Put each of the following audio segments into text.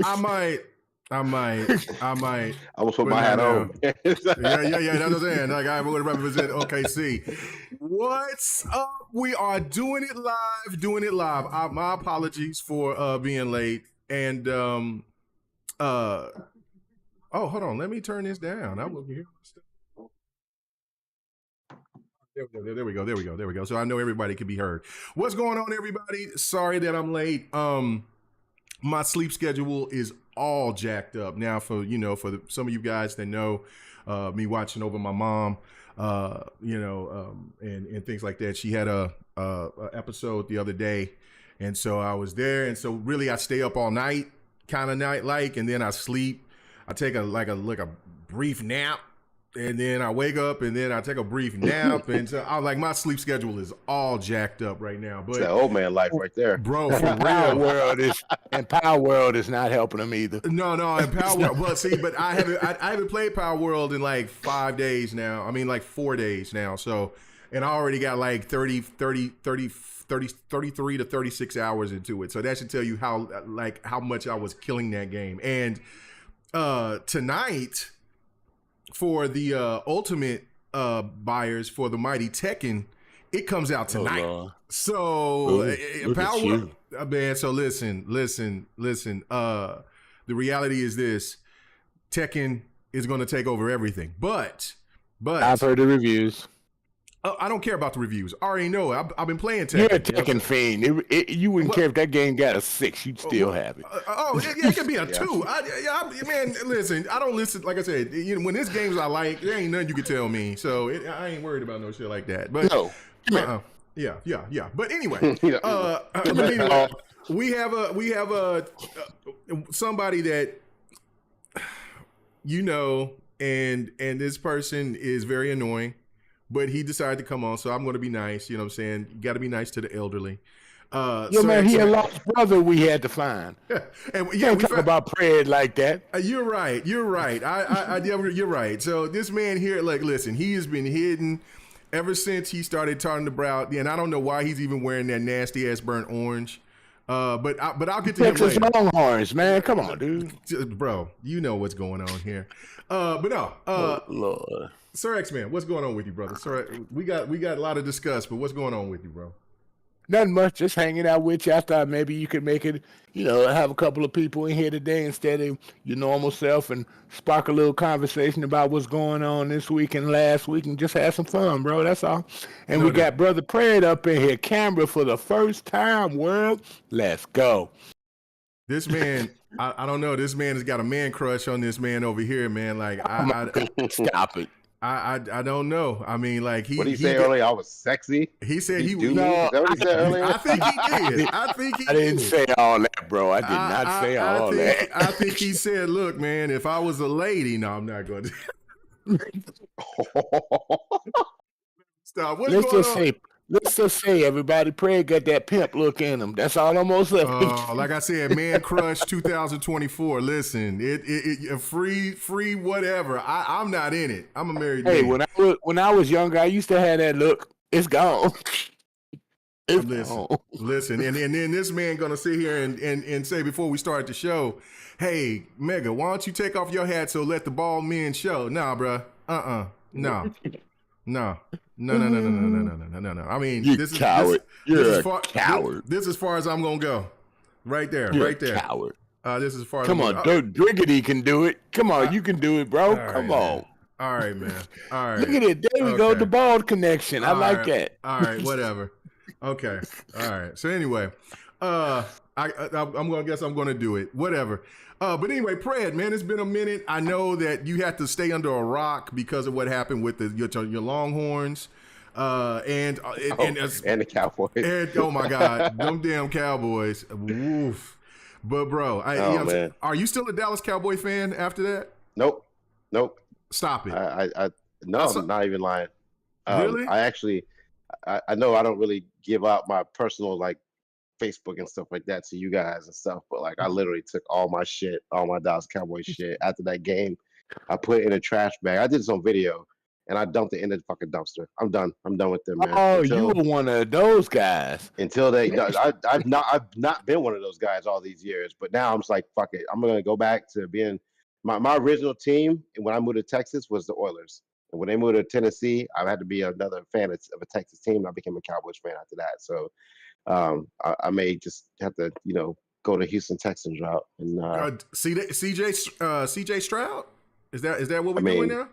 I might. I will put my hat on. Yeah. That's what I'm saying. Like I would represent OKC. What's up? We are doing it live. My apologies for being late. And oh, hold on. Let me turn this down. I will hear. There we go. So I know everybody can be heard. What's going on, everybody? Sorry that I'm late. My sleep schedule is all jacked up now. For some of you guys that know me watching over my mom, and things like that. She had a episode the other day, and so I was there, and so really I stay up all night, kind of night-like, and then I sleep. I take a brief nap. And then I wake up, and then I take a brief nap, and so I like my sleep schedule is all jacked up right now. But it's that old man life right there, bro. For real, Palworld is not helping him either. No, and Palworld. Well, see, but I haven't played Palworld in like 5 days now. I mean, like 4 days now. So, and I already got like 33 to 36 hours into it. So that should tell you how much I was killing that game. And tonight, for the ultimate buyers for the Mighty Tekken, it comes out tonight. Palworld, man. So listen. The reality is this: Tekken is going to take over everything. But I've heard the reviews. I don't care about the reviews. I already know. I've been playing Tekken. You're a Tekken fiend. You wouldn't care if that game got a 6. You'd still have it. It could be a 2. Man, listen. I don't listen. Like I said, when there's games I like, there ain't nothing you can tell me. So I ain't worried about no shit like that. But no. Yeah. But anyway, we have a somebody that and this person is very annoying. But he decided to come on, so I'm going to be nice. You know what I'm saying? You got to be nice to the elderly. Man, he a lost brother we had to find. And we talk about prayer like that. You're right. You're right. So this man here, like, listen, he has been hidden ever since he started talking about. And I don't know why he's even wearing that nasty ass burnt orange. But I'll get to him later. Longhorns, man. Come on, dude. Bro, you know what's going on here. But no. Lord. Sir X-Man, what's going on with you, brother? Sir, we got a lot to discuss, but what's going on with you, bro? Nothing much, just hanging out with you. I thought maybe you could make it, have a couple of people in here today instead of your normal self and spark a little conversation about what's going on this week and last week and just have some fun, bro. That's all. And we got Brother Prayer up in here, camera for the first time, world. Let's go. This man, I don't know. This man has got a man crush on this man over here, man. Like, stop it. I don't know. I mean, like what did he say earlier? I was sexy. He said he was. No, is that what he said earlier? I think he did. I didn't say all that, bro. I did not say all that. I think he said, "Look, man, if I was a lady, no, I'm not going to." Stop. What's going on? Let's just say, everybody, Prayer got that pimp look in him. That's all I'm gonna say. Like I said, Man Crush 2024. Listen, it free whatever. I'm not in it. I'm a married man. Hey, when I was younger, I used to have that look. It's gone. Listen, and then this man gonna sit here and say before we start the show, hey, Mega, why don't you take off your hat so let the bald men show? Nah, bruh. No. I mean, this is coward. You're a coward. This is as far as I'm gonna go. Right there. Coward. This is as far as Come on, Driggity can do it. Come on, you can do it, bro. Come on. All right, man. All right. Look at it. There we go. The bald connection. I like that. All right, whatever. Okay. All right. So anyway, I'm gonna guess I'm gonna do it. Whatever. But anyway, Pred, man, it's been a minute. I know that you had to stay under a rock because of what happened with your Longhorns, and the Cowboys. And oh my God, them damn Cowboys. Woof. But bro, man. Are you still a Dallas Cowboy fan after that? Nope. Stop it. I'm not even lying. Really? I know I don't really give out my personal Facebook and stuff like that to you guys and stuff, but I literally took all my shit, all my Dallas Cowboys shit after that game. I put it in a trash bag. I did this on video, and I dumped it in the fucking dumpster. I'm done. I'm done with them, man. Oh, you were one of those guys. Until they, no, I've not been one of those guys all these years, but now I'm just like, fuck it. I'm gonna go back to being my original team. And when I moved to Texas was the Oilers. And when they moved to Tennessee, I had to be another fan of a Texas team. I became a Cowboys fan after that. So I may just have to, go to Houston Texans route. And CJ Stroud, is that what we're doing now?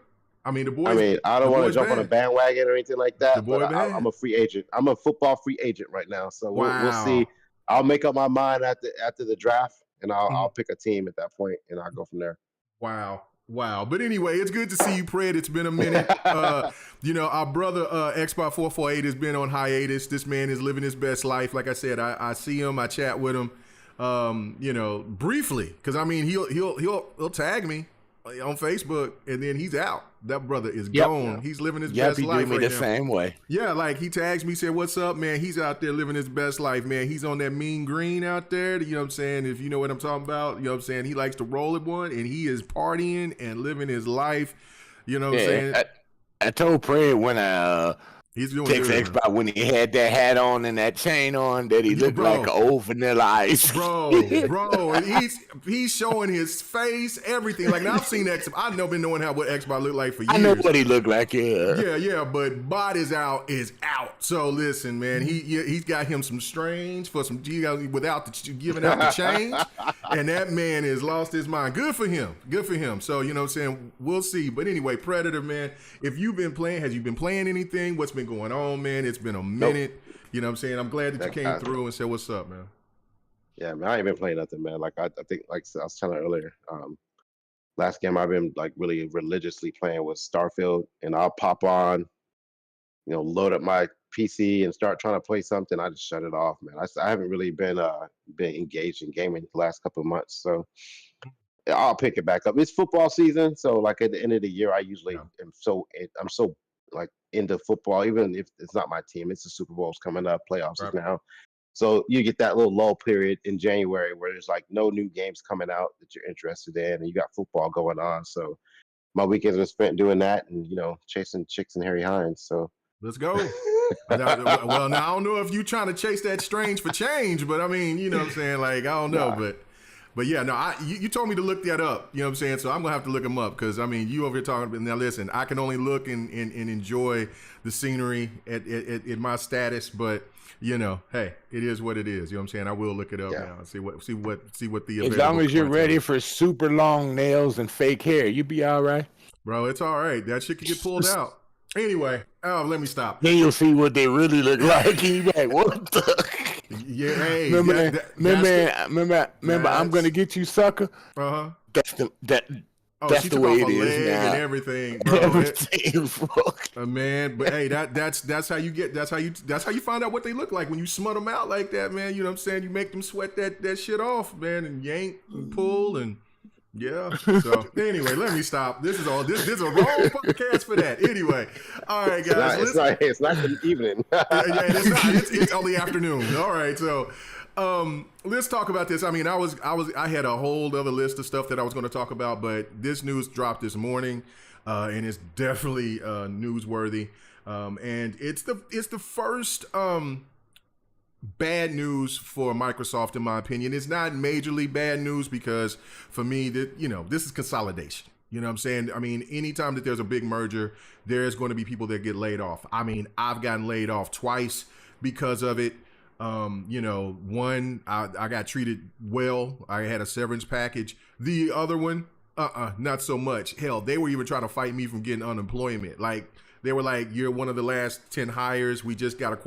I mean, the boys. I mean, I don't want to jump on a bandwagon or anything like that. But I'm a free agent. I'm a football free agent right now. So we'll see. I'll make up my mind after the draft, and I'll pick a team at that point, and I'll go from there. Wow. But anyway, it's good to see you, Pred. It's been a minute. Our brother Xbox 448 has been on hiatus. This man is living his best life. Like I said, I see him, I chat with him, briefly, because I mean he'll tag me on Facebook, and then he's out. That brother is gone. He's living his best life. He do me the same way. Yeah, like he tags me, said, "What's up, man?" He's out there living his best life, man. He's on that mean green out there. You know what I'm saying? If you know what I'm talking about, you know what I'm saying? He likes to roll at one, and he is partying and living his life. You know what I'm saying? I told Pred when he's doing Xbox when he had that hat on and that chain on that he looked like an old Vanilla Ice. Bro, and he's showing his face, everything. Like, now I've seen Xbox. I've been knowing what Xbox looked like for years. I know what he looked like, Yeah, but Bot is out. So listen, man, he's got him some strange for some without giving out the change, and that man has lost his mind. Good for him. So, you know what I'm saying? We'll see. But anyway, Predator, man, if you've been playing, has you been playing anything? What's been going on, man? It's been a minute. Nope. You know what I'm saying? I'm glad that you came through and said, "What's up, man?" Yeah, man, I ain't been playing nothing, man. Like I think, like I was telling earlier, last game I've been like really religiously playing was Starfield, and I'll pop on, load up my PC and start trying to play something. I just shut it off, man. I haven't really been engaged in gaming the last couple of months, so I'll pick it back up. It's football season, so like at the end of the year, I usually I'm so like into football, even if it's not my team. It's the Super Bowl's coming up, playoffs is now. So you get that little lull period in January where there's like no new games coming out that you're interested in, and you got football going on. So my weekends are spent doing that and, chasing chicks and Harry Hines. So let's go. Well, now I don't know if you trying to chase that strange for change, but I mean, you know what I'm saying? Like, I don't know, but yeah, no, you told me to look that up, you know what I'm saying? So I'm going to have to look them up because, I mean, you over here talking about, now listen, I can only look and enjoy the scenery at my status, but, hey, it is what it is. You know what I'm saying? I will look it up now and see what the as long as you're ready for super long nails and fake hair, you be all right. Bro, it's all right. That shit can get pulled out. Anyway, let me stop. Then you'll see what they really look like. You like, what the? Yeah, hey, remember, I'm gonna get you, sucker. That's the way it is now. And everything, bro. Everything, man. But hey, that's how you find out what they look like when you smut them out like that, man. You know what I'm saying? You make them sweat that shit off, man, and yank and pull and. Yeah. So anyway, let me stop. This is a wrong podcast for that. Anyway, all right, guys. It's not the evening. It's only afternoon. All right, so let's talk about this. I mean, I had a whole other list of stuff that I was going to talk about, but this news dropped this morning, and it's definitely newsworthy. And it's the first bad news for Microsoft, in my opinion. It's not majorly bad news because for me, this is consolidation. You know what I'm saying? I mean, anytime that there's a big merger, there's going to be people that get laid off. I mean, I've gotten laid off twice because of it. One, I got treated well. I had a severance package. The other one, not so much. Hell, they were even trying to fight me from getting unemployment. Like, they were like, "You're one of the last 10 hires. We just got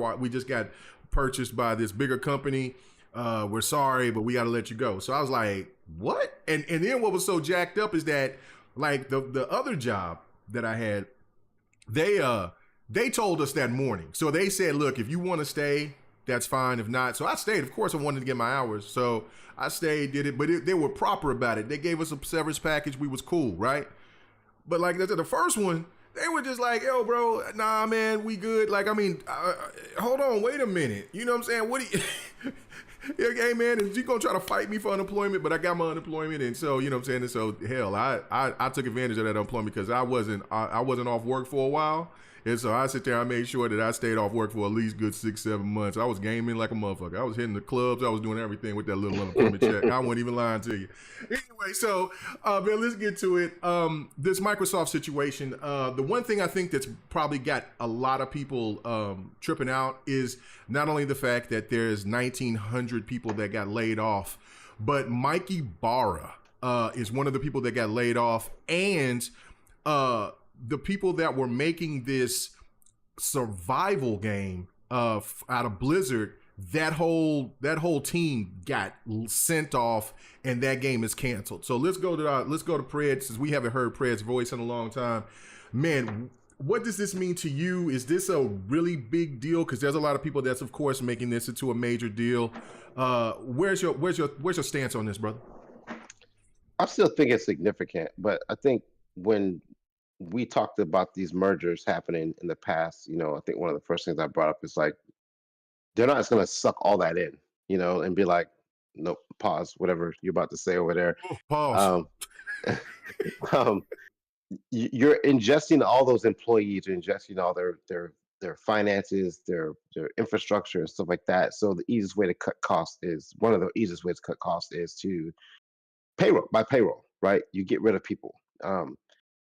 purchased by this bigger company. We're sorry, but we got to let you go." So I was like, what? And then what was so jacked up is that, like, the other job that I had, they told us that morning. So they said, "Look, if you want to stay, that's fine. If not," so I stayed. Of course, I wanted to get my hours, so I stayed, did it. But they were proper about it. They gave us a severance package. We was cool, right? But like the first one, they were just like, "Yo, bro, nah, man, we good." Like, I mean, hold on, wait a minute. You know what I'm saying? What do you... Hey man, is you gonna try to fight me for unemployment? But I got my unemployment, and so you know what I'm saying. And so hell, I took advantage of that unemployment because I wasn't off work for a while, and so I sit there. I made sure that I stayed off work for at least good 6-7 months. I was gaming like a motherfucker. I was hitting the clubs. I was doing everything with that little unemployment check. I wasn't even lying to you. Anyway, so man, let's get to it. This Microsoft situation. The one thing I think that's probably got a lot of people tripping out is not only the fact that there's 1,900 people that got laid off, but Mikey Barra is one of the people that got laid off, and the people that were making this survival game out of Blizzard, that whole team got sent off, and that game is canceled. So let's go to Pred, since we haven't heard Pred's voice in a long time. Man, what does this mean to you? Is this a really big deal? Because there's a lot of people that's, of course, making this into a major deal. Where's your stance on this, brother? I still think it's significant, but I think when we talked about these mergers happening in the past, you know, I think one of the first things I brought up is like, they're not just going to suck all that in, you know, and be like, nope, pause, whatever you're about to say over there. Pause. You're ingesting all those employees, you're ingesting all their finances, their infrastructure and stuff like that. So the easiest way to cut costs is to payroll, right? You get rid of people.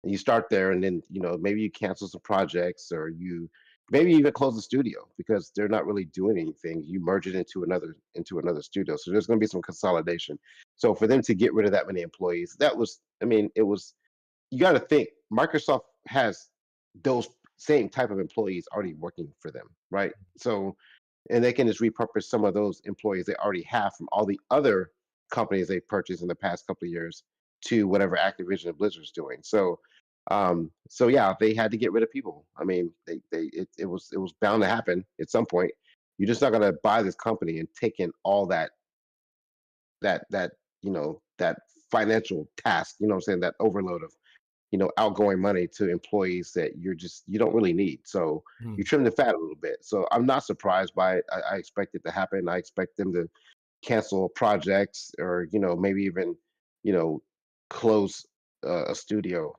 And you start there, and then you know maybe you cancel some projects, or you maybe even close the studio because they're not really doing anything. You merge it into another studio, so there's going to be some consolidation. So for them to get rid of that many employees, it was. You got to think Microsoft has those same type of employees already working for them, right? So, and they can just repurpose some of those employees they already have from all the other companies they purchased in the past couple of years to whatever Activision and Blizzard's doing. So, so yeah, they had to get rid of people. I mean, it was bound to happen at some point. You're just not going to buy this company and take in all that you know that financial task. You know what I'm saying? That overload of outgoing money to employees that you don't really need. So you trim the fat a little bit. So I'm not surprised by it. I expect it to happen. I expect them to cancel projects, or maybe even close a studio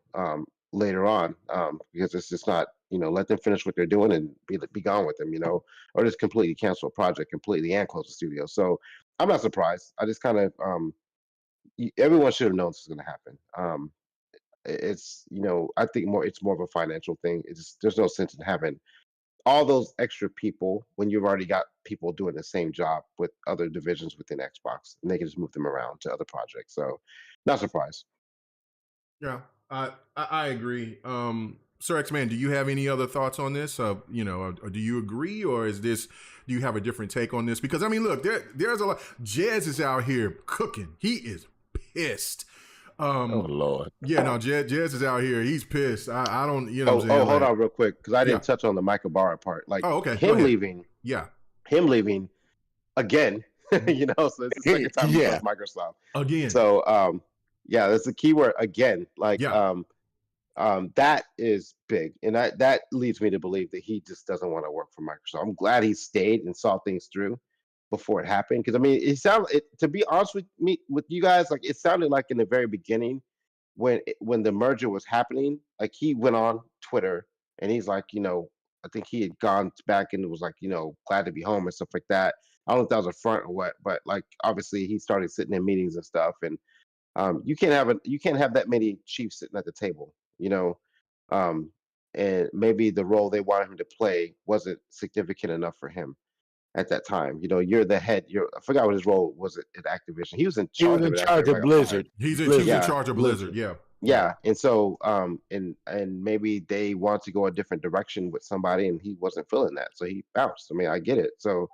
later on, because it's just not, let them finish what they're doing and be gone with them, or just completely cancel a project completely and close the studio. So I'm not surprised. I just kind of everyone should have known this was going to happen. It's I think it's more of a financial thing. There's no sense in having all those extra people when you've already got people doing the same job with other divisions within Xbox, and they can just move them around to other projects. So not surprised. Yeah, I agree. Sir X-Man, do you have any other thoughts on this? Or do you agree, or do you have a different take on this? Because I mean, look, there's a lot. Jez is out here cooking. He is pissed. Oh Lord. Yeah, no, Jez is out here. He's pissed. I don't, hold on real quick, because I didn't touch on the Michael Barra part. Like, okay, him leaving. Yeah. Him leaving again. So it's the second time he left Microsoft again. So yeah, that's the key word, again. Like that is big, and that leads me to believe that he just doesn't want to work for Microsoft. I'm glad he stayed and saw things through before it happened, because I mean, to be honest with you guys, like, it sounded like in the very beginning when the merger was happening, like, he went on Twitter and he's like, I think he had gone back and was like, glad to be home and stuff like that. I don't know if that was a front or what, but like, obviously he started sitting in meetings and stuff, and you can't have that many chiefs sitting at the table, and maybe the role they wanted him to play wasn't significant enough for him at that time. You're the head. I forgot what his role was at Activision. He was in charge of Blizzard. He was in charge of Blizzard. Yeah. Yeah. And so and maybe they want to go a different direction with somebody, and he wasn't feeling that, so he bounced. I mean, I get it. So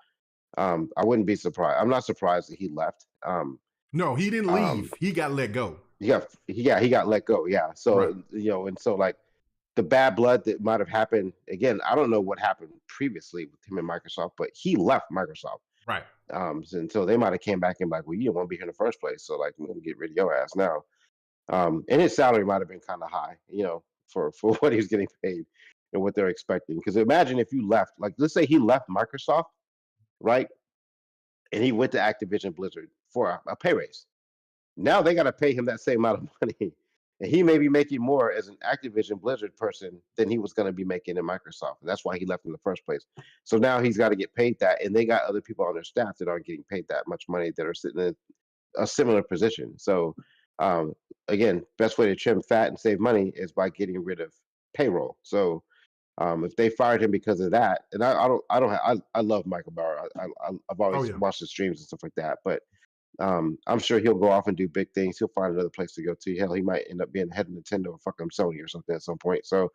I wouldn't be surprised. I'm not surprised that he left. No, he didn't leave. He got let go. He got let go. Yeah. So right. And so like, the bad blood that might have happened, again, I don't know what happened previously with him and Microsoft, but he left Microsoft. Right. And so they might have came back and like, well, you didn't want to be here in the first place, so like, I'm gonna get rid of your ass now. And his salary might have been kind of high, for what he was getting paid and what they're expecting. Because imagine if you left, like, let's say he left Microsoft, right? and he went to Activision Blizzard for a pay raise. Now they got to pay him that same amount of money, and he may be making more as an Activision Blizzard person than he was going to be making in Microsoft. And that's why he left in the first place. So now he's got to get paid that, and they got other people on their staff that aren't getting paid that much money that are sitting in a similar position. So again, best way to trim fat and save money is by getting rid of payroll. So if they fired him because of that, and I love Michael Bauer. I've always watched his streams and stuff like that, but I'm sure he'll go off and do big things. He'll find another place to go to. Hell, he might end up being head of Nintendo or fucking Sony or something at some point. So,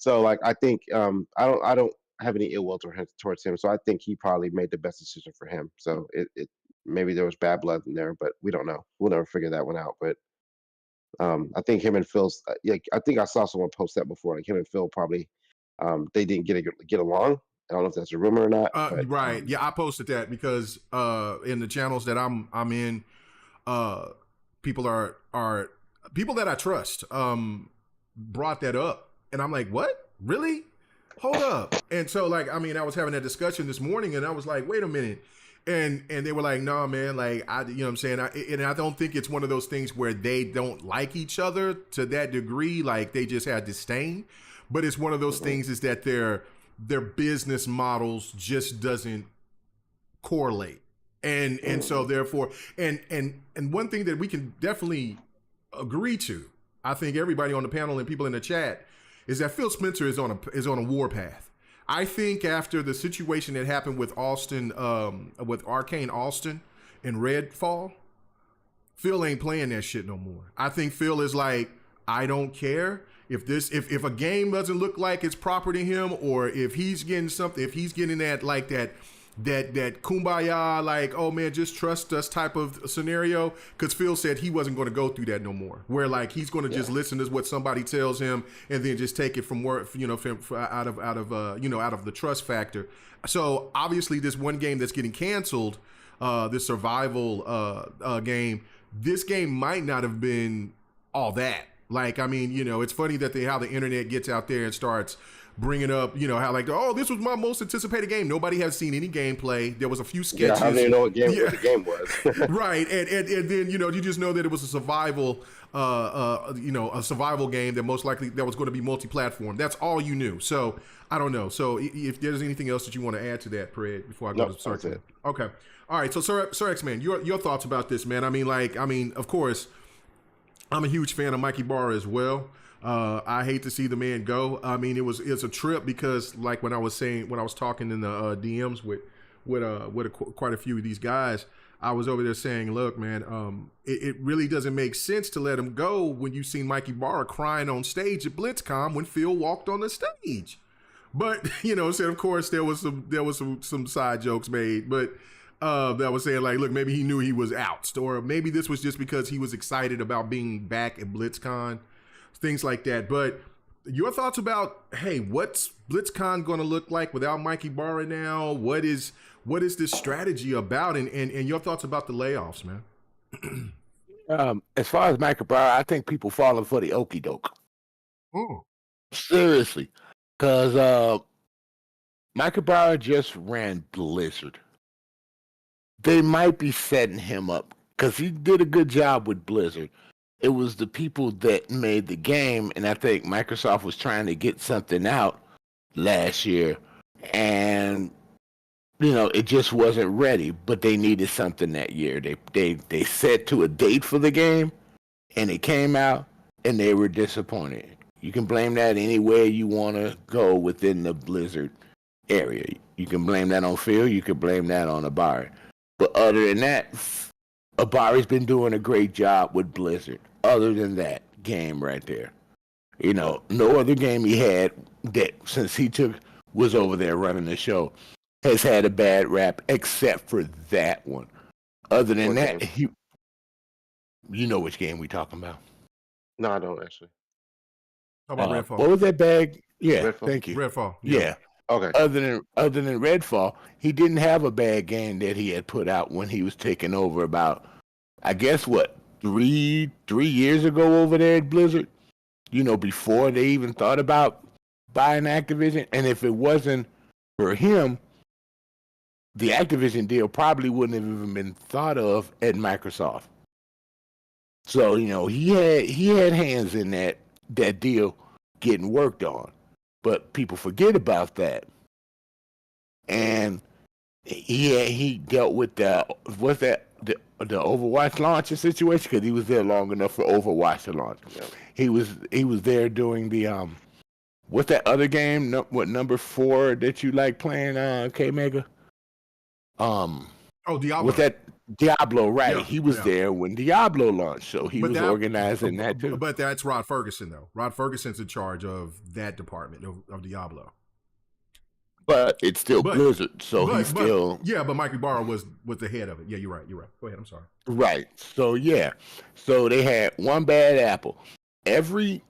like I think I don't have any ill will towards him. So I think he probably made the best decision for him. So it maybe there was bad blood in there, but we don't know. We'll never figure that one out. But I think him and Phil's. I think I saw someone post that before. Like him and Phil probably they didn't get along. I don't know if that's a rumor or not. But, right. Yeah, I posted that because in the channels that I'm in, people are people that I trust brought that up. And I'm like, what? Really? Hold up. And so like, I mean, I was having that discussion this morning and I was like, wait a minute. And they were like, nah, man, like, you know what I'm saying? And I don't think it's one of those things where they don't like each other to that degree. Like they just had disdain. But it's one of those things is that their business models just doesn't correlate. And so therefore, and one thing that we can definitely agree to, I think everybody on the panel and people in the chat, is that Phil Spencer is on a warpath. I think after the situation that happened with Austin, with Arcane Austin and Redfall, Phil ain't playing that shit no more. I think Phil is like, I don't care. If a game doesn't look like it's proper to him, or if he's getting something, if he's getting that like that kumbaya, like, oh man, just trust us type of scenario, because Phil said he wasn't going to go through that no more, where like he's going to just listen to what somebody tells him and then just take it from work, you know, out of the trust factor. So obviously this one game that's getting canceled, this survival game, this game might not have been all that. Like, I mean, you know, it's funny that how the internet gets out there and starts bringing up, you know, how like, oh, this was my most anticipated game. Nobody has seen any gameplay. There was a few sketches. Yeah, I didn't know what the game was. Right, and then you know, you just know that it was a survival, a survival game that most likely that was going to be multi-platform. That's all you knew. So I don't know. So if there's anything else that you want to add to that, Pred, before I go to Sir X-Man. Okay, all right. So Sir X-Man, your thoughts about this, man? I mean, of course, I'm a huge fan of Mikey Barr as well. I hate to see the man go. I mean, it's a trip because, like when I was talking in the DMs with quite a few of these guys, I was over there saying, look, man, it really doesn't make sense to let him go when you seen Mikey Barr crying on stage at BlitzCon when Phil walked on the stage. But you know, so of course there was some side jokes made, but. That was saying like, look, maybe he knew he was out, or maybe this was just because he was excited about being back at BlitzCon, things like that. But your thoughts about, hey, what's BlitzCon going to look like without Mikey Barra now? What is this strategy about? And your thoughts about the layoffs, man? As far as Mikey Barra, I think people falling for the okie doke. Oh, seriously, because Mikey Barra just ran Blizzard. They might be setting him up because he did a good job with Blizzard. It was the people that made the game, and I think Microsoft was trying to get something out last year, and you know it just wasn't ready. But they needed something that year. They set to a date for the game, and it came out, and they were disappointed. You can blame that anywhere you want to go within the Blizzard area. You can blame that on Phil. You can blame that on Abari. But other than that, Abari's been doing a great job with Blizzard. Other than that game right there, you know, no other game he had that since he was over there running the show has had a bad rap except for that one. Other than that, you know which game we talking about? No, I don't actually. How about Redfall? What was that bag? Yeah, Redfall? Thank you. Redfall. Yeah. Okay. Other than Redfall, he didn't have a bad game that he had put out when he was taking over about, I guess, what, three years ago over there at Blizzard? You know, before they even thought about buying Activision. And if it wasn't for him, the Activision deal probably wouldn't have even been thought of at Microsoft. So, you know, he had hands in that deal getting worked on. But people forget about that. And he dealt with the Overwatch launch situation, because he was there long enough for Overwatch to launch. Yeah. He was there doing the what's that other game? What number 4 that you like playing, K Mega? Diablo. What's that? Diablo, right? Yeah, he was there when Diablo launched, so he was organizing that too. But that's Rod Ferguson, though. Rod Ferguson's in charge of that department of Diablo. But it's still Blizzard, so he's still... Yeah, but Mike Ibarra was the head of it. Yeah, you're right. Go ahead, I'm sorry. Right. So, yeah. So they had one bad apple. Every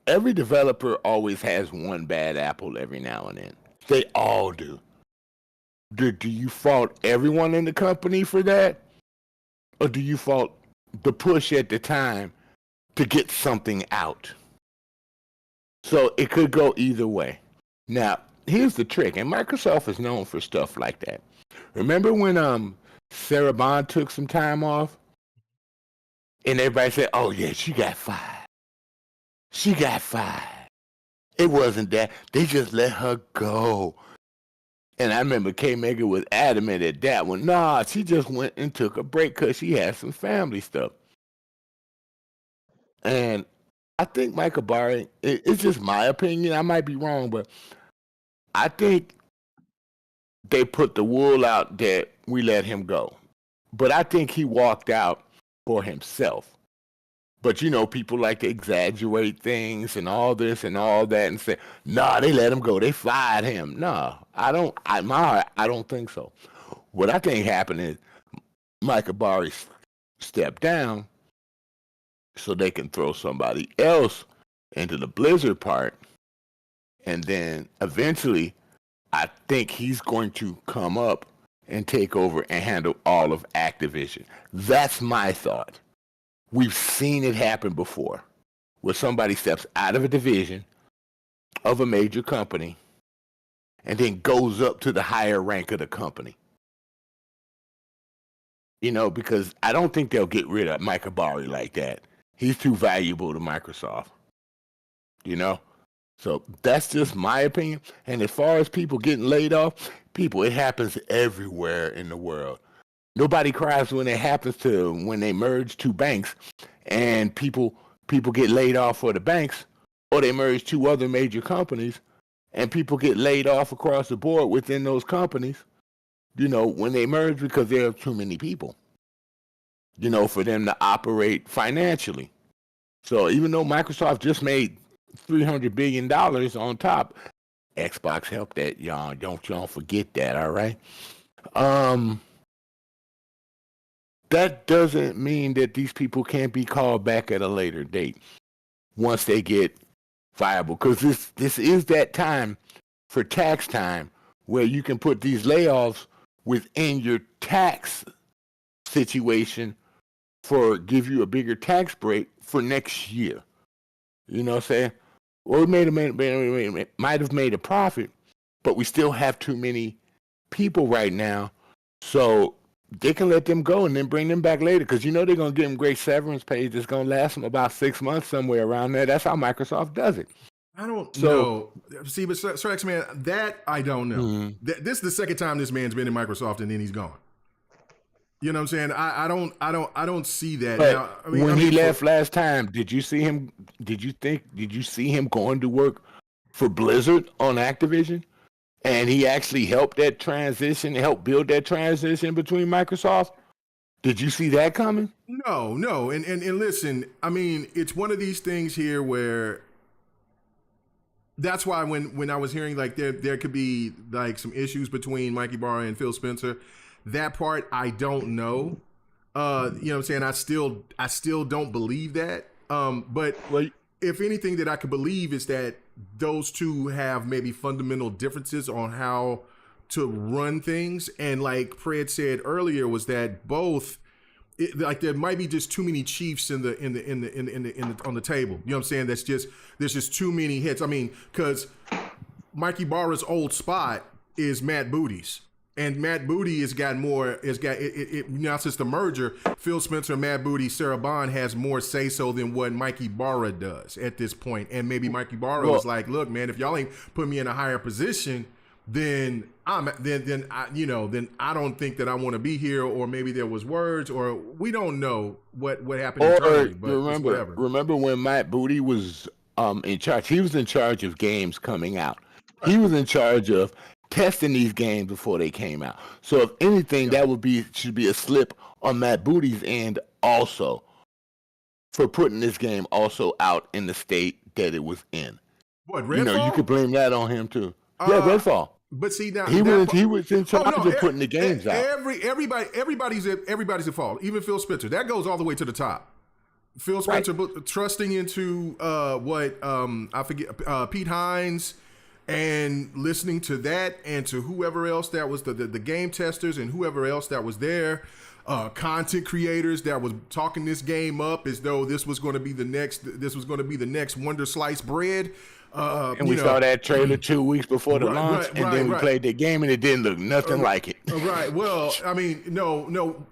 developer always has one bad apple every now and then. They all do. Do you fault everyone in the company for that? Or do you fault the push at the time to get something out? So it could go either way. Now, here's the trick, and Microsoft is known for stuff like that. Remember when Sarah Bond took some time off? And everybody said, oh yeah, she got fired. She got fired. It wasn't that. They just let her go. And I remember K Mega was adamant at that one. Nah, she just went and took a break because she had some family stuff. And I think Michael Barry, it's just my opinion, I might be wrong, but I think they put the wool out that we let him go. But I think he walked out for himself. But, you know, people like to exaggerate things and all this and all that and say, nah, they let him go. They fired him. No, I don't think so. What I think happened is Michael Barry stepped down so they can throw somebody else into the Blizzard part. And then eventually, I think he's going to come up and take over and handle all of Activision. That's my thought. We've seen it happen before, where somebody steps out of a division of a major company and then goes up to the higher rank of the company. You know, because I don't think they'll get rid of Mike Abari like that. He's too valuable to Microsoft. You know? So that's just my opinion. And as far as people getting laid off, it happens everywhere in the world. Nobody cries when it happens when they merge two banks and people get laid off for the banks, or they merge two other major companies and people get laid off across the board within those companies, you know, when they merge because there are too many people, you know, for them to operate financially. So even though Microsoft just made $300 billion on top, Xbox helped that, y'all. Don't y'all forget that, all right? That doesn't mean that these people can't be called back at a later date once they get viable. Because this is that time for tax time where you can put these layoffs within your tax situation give you a bigger tax break for next year. You know what I'm saying? Well, we might have made a profit, but we still have too many people right now. So they can let them go and then bring them back later, because you know they're going to give them great severance pay that's going to last them about 6 months, somewhere around there. That's how Microsoft does it. I don't know. See, but Sir X Man, that I don't know. Mm-hmm. This is the second time this man's been in Microsoft and then he's gone. You know what I'm saying? I don't see that. But now, when he left last time, did you see him? Did you see him going to work for Blizzard on Activision? And he actually helped that transition, helped build that transition between Microsoft. Did you see that coming? No. And listen, I mean, it's one of these things here where that's why when I was hearing like there could be like some issues between Mike Ibarra and Phil Spencer, that part I don't know. You know what I'm saying? I still don't believe that. But if anything that I could believe is that those two have maybe fundamental differences on how to run things. And like Fred said earlier, was that both like there might be just too many chiefs on the table. You know what I'm saying? There's just too many hits. I mean, because Mike Ibarra's old spot is Matt Booty's. And Matt Booty has got more. Has got now since the merger. Phil Spencer, Matt Booty, Sarah Bond has more say so than what Mikey Barra does at this point. And maybe Mikey Barra was like, "Look, man, if y'all ain't put me in a higher position, then then I don't think that I want to be here." Or maybe there was words, or we don't know what happened internally. But remember when Matt Booty was in charge? He was in charge of games coming out. He was in charge of testing these games before they came out. So if anything, that should be a slip on Matt Booty's end also for putting this game also out in the state that it was in. What, Redfall? You could blame that on him too. Redfall. But see now he was in charge of putting the games out. Everybody's at fault. Even Phil Spencer. That goes all the way to the top. Phil Spencer trusting into I forget Pete Hines. And listening to that and to whoever else that was the game testers and whoever else that was there, content creators that was talking this game up as though this was going to be the next Wonder Slice Bread. And we saw that trailer 2 weeks before the launch, and then we played the game and it didn't look nothing like it. Right. Well, I mean, no.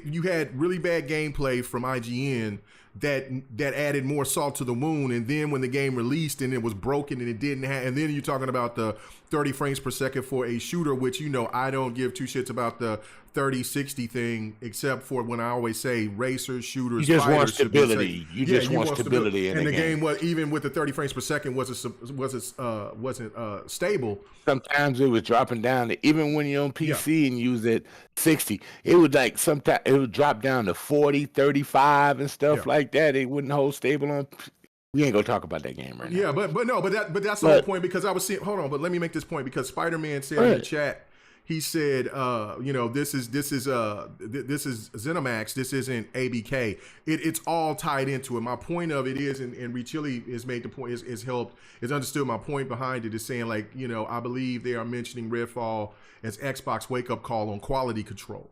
You had really bad gameplay from IGN that added more salt to the wound, and then when the game released and it was broken and it didn't have, and then you're talking about the 30 frames per second for a shooter, which I don't give two shits about the 30-60 thing, except for when I always say racers, shooters, you just want stability. You just want stability in the game. Was even with the 30 frames per second wasn't stable. Sometimes it was dropping down to, even when you're on PC and use it 60, it would sometimes it would drop down to 40, 35 and stuff like that. It wouldn't hold stable on. We ain't gonna talk about that game right now. Yeah, but that's the whole point, because I was seeing. Hold on, but let me make this point, because Spider-Man said in the chat. He said, this is ZeniMax. This isn't ABK. It's all tied into it. My point of it is, and Richili has made the point, is understood my point behind it, is saying, like, I believe they are mentioning Redfall as Xbox wake-up call on quality control.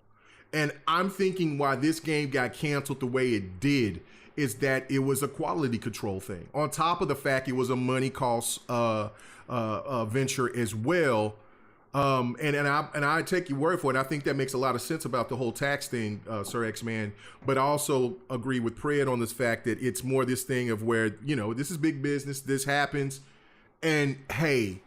And I'm thinking why this game got canceled the way it did is that it was a quality control thing. On top of the fact it was a money cost venture as well. And I take your word for it. I think that makes a lot of sense about the whole tax thing, Sir X-Man. But I also agree with Pred on this fact that it's more this thing of where, this is big business. This happens. And hey,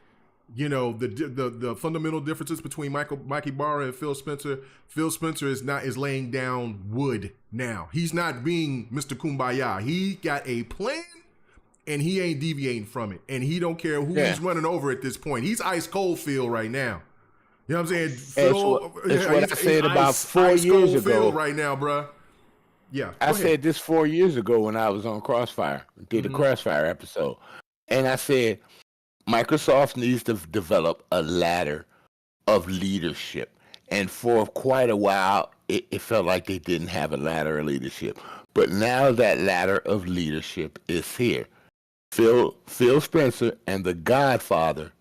the fundamental differences between Mikey Barra and Phil Spencer. Phil Spencer is laying down wood now. He's not being Mr. Kumbaya. He got a plan. And he ain't deviating from it. And he don't care who he's running over at this point. He's ice cold Phil right now. You know what I'm saying? Phil, it's what I said about 4 years ago. Phil right now, bruh. Yeah. I said this 4 years ago when I was on Crossfire. Did the Crossfire episode. And I said, Microsoft needs to develop a ladder of leadership. And for quite a while, it felt like they didn't have a ladder of leadership. But now that ladder of leadership is here. Phil Spencer and the Godfather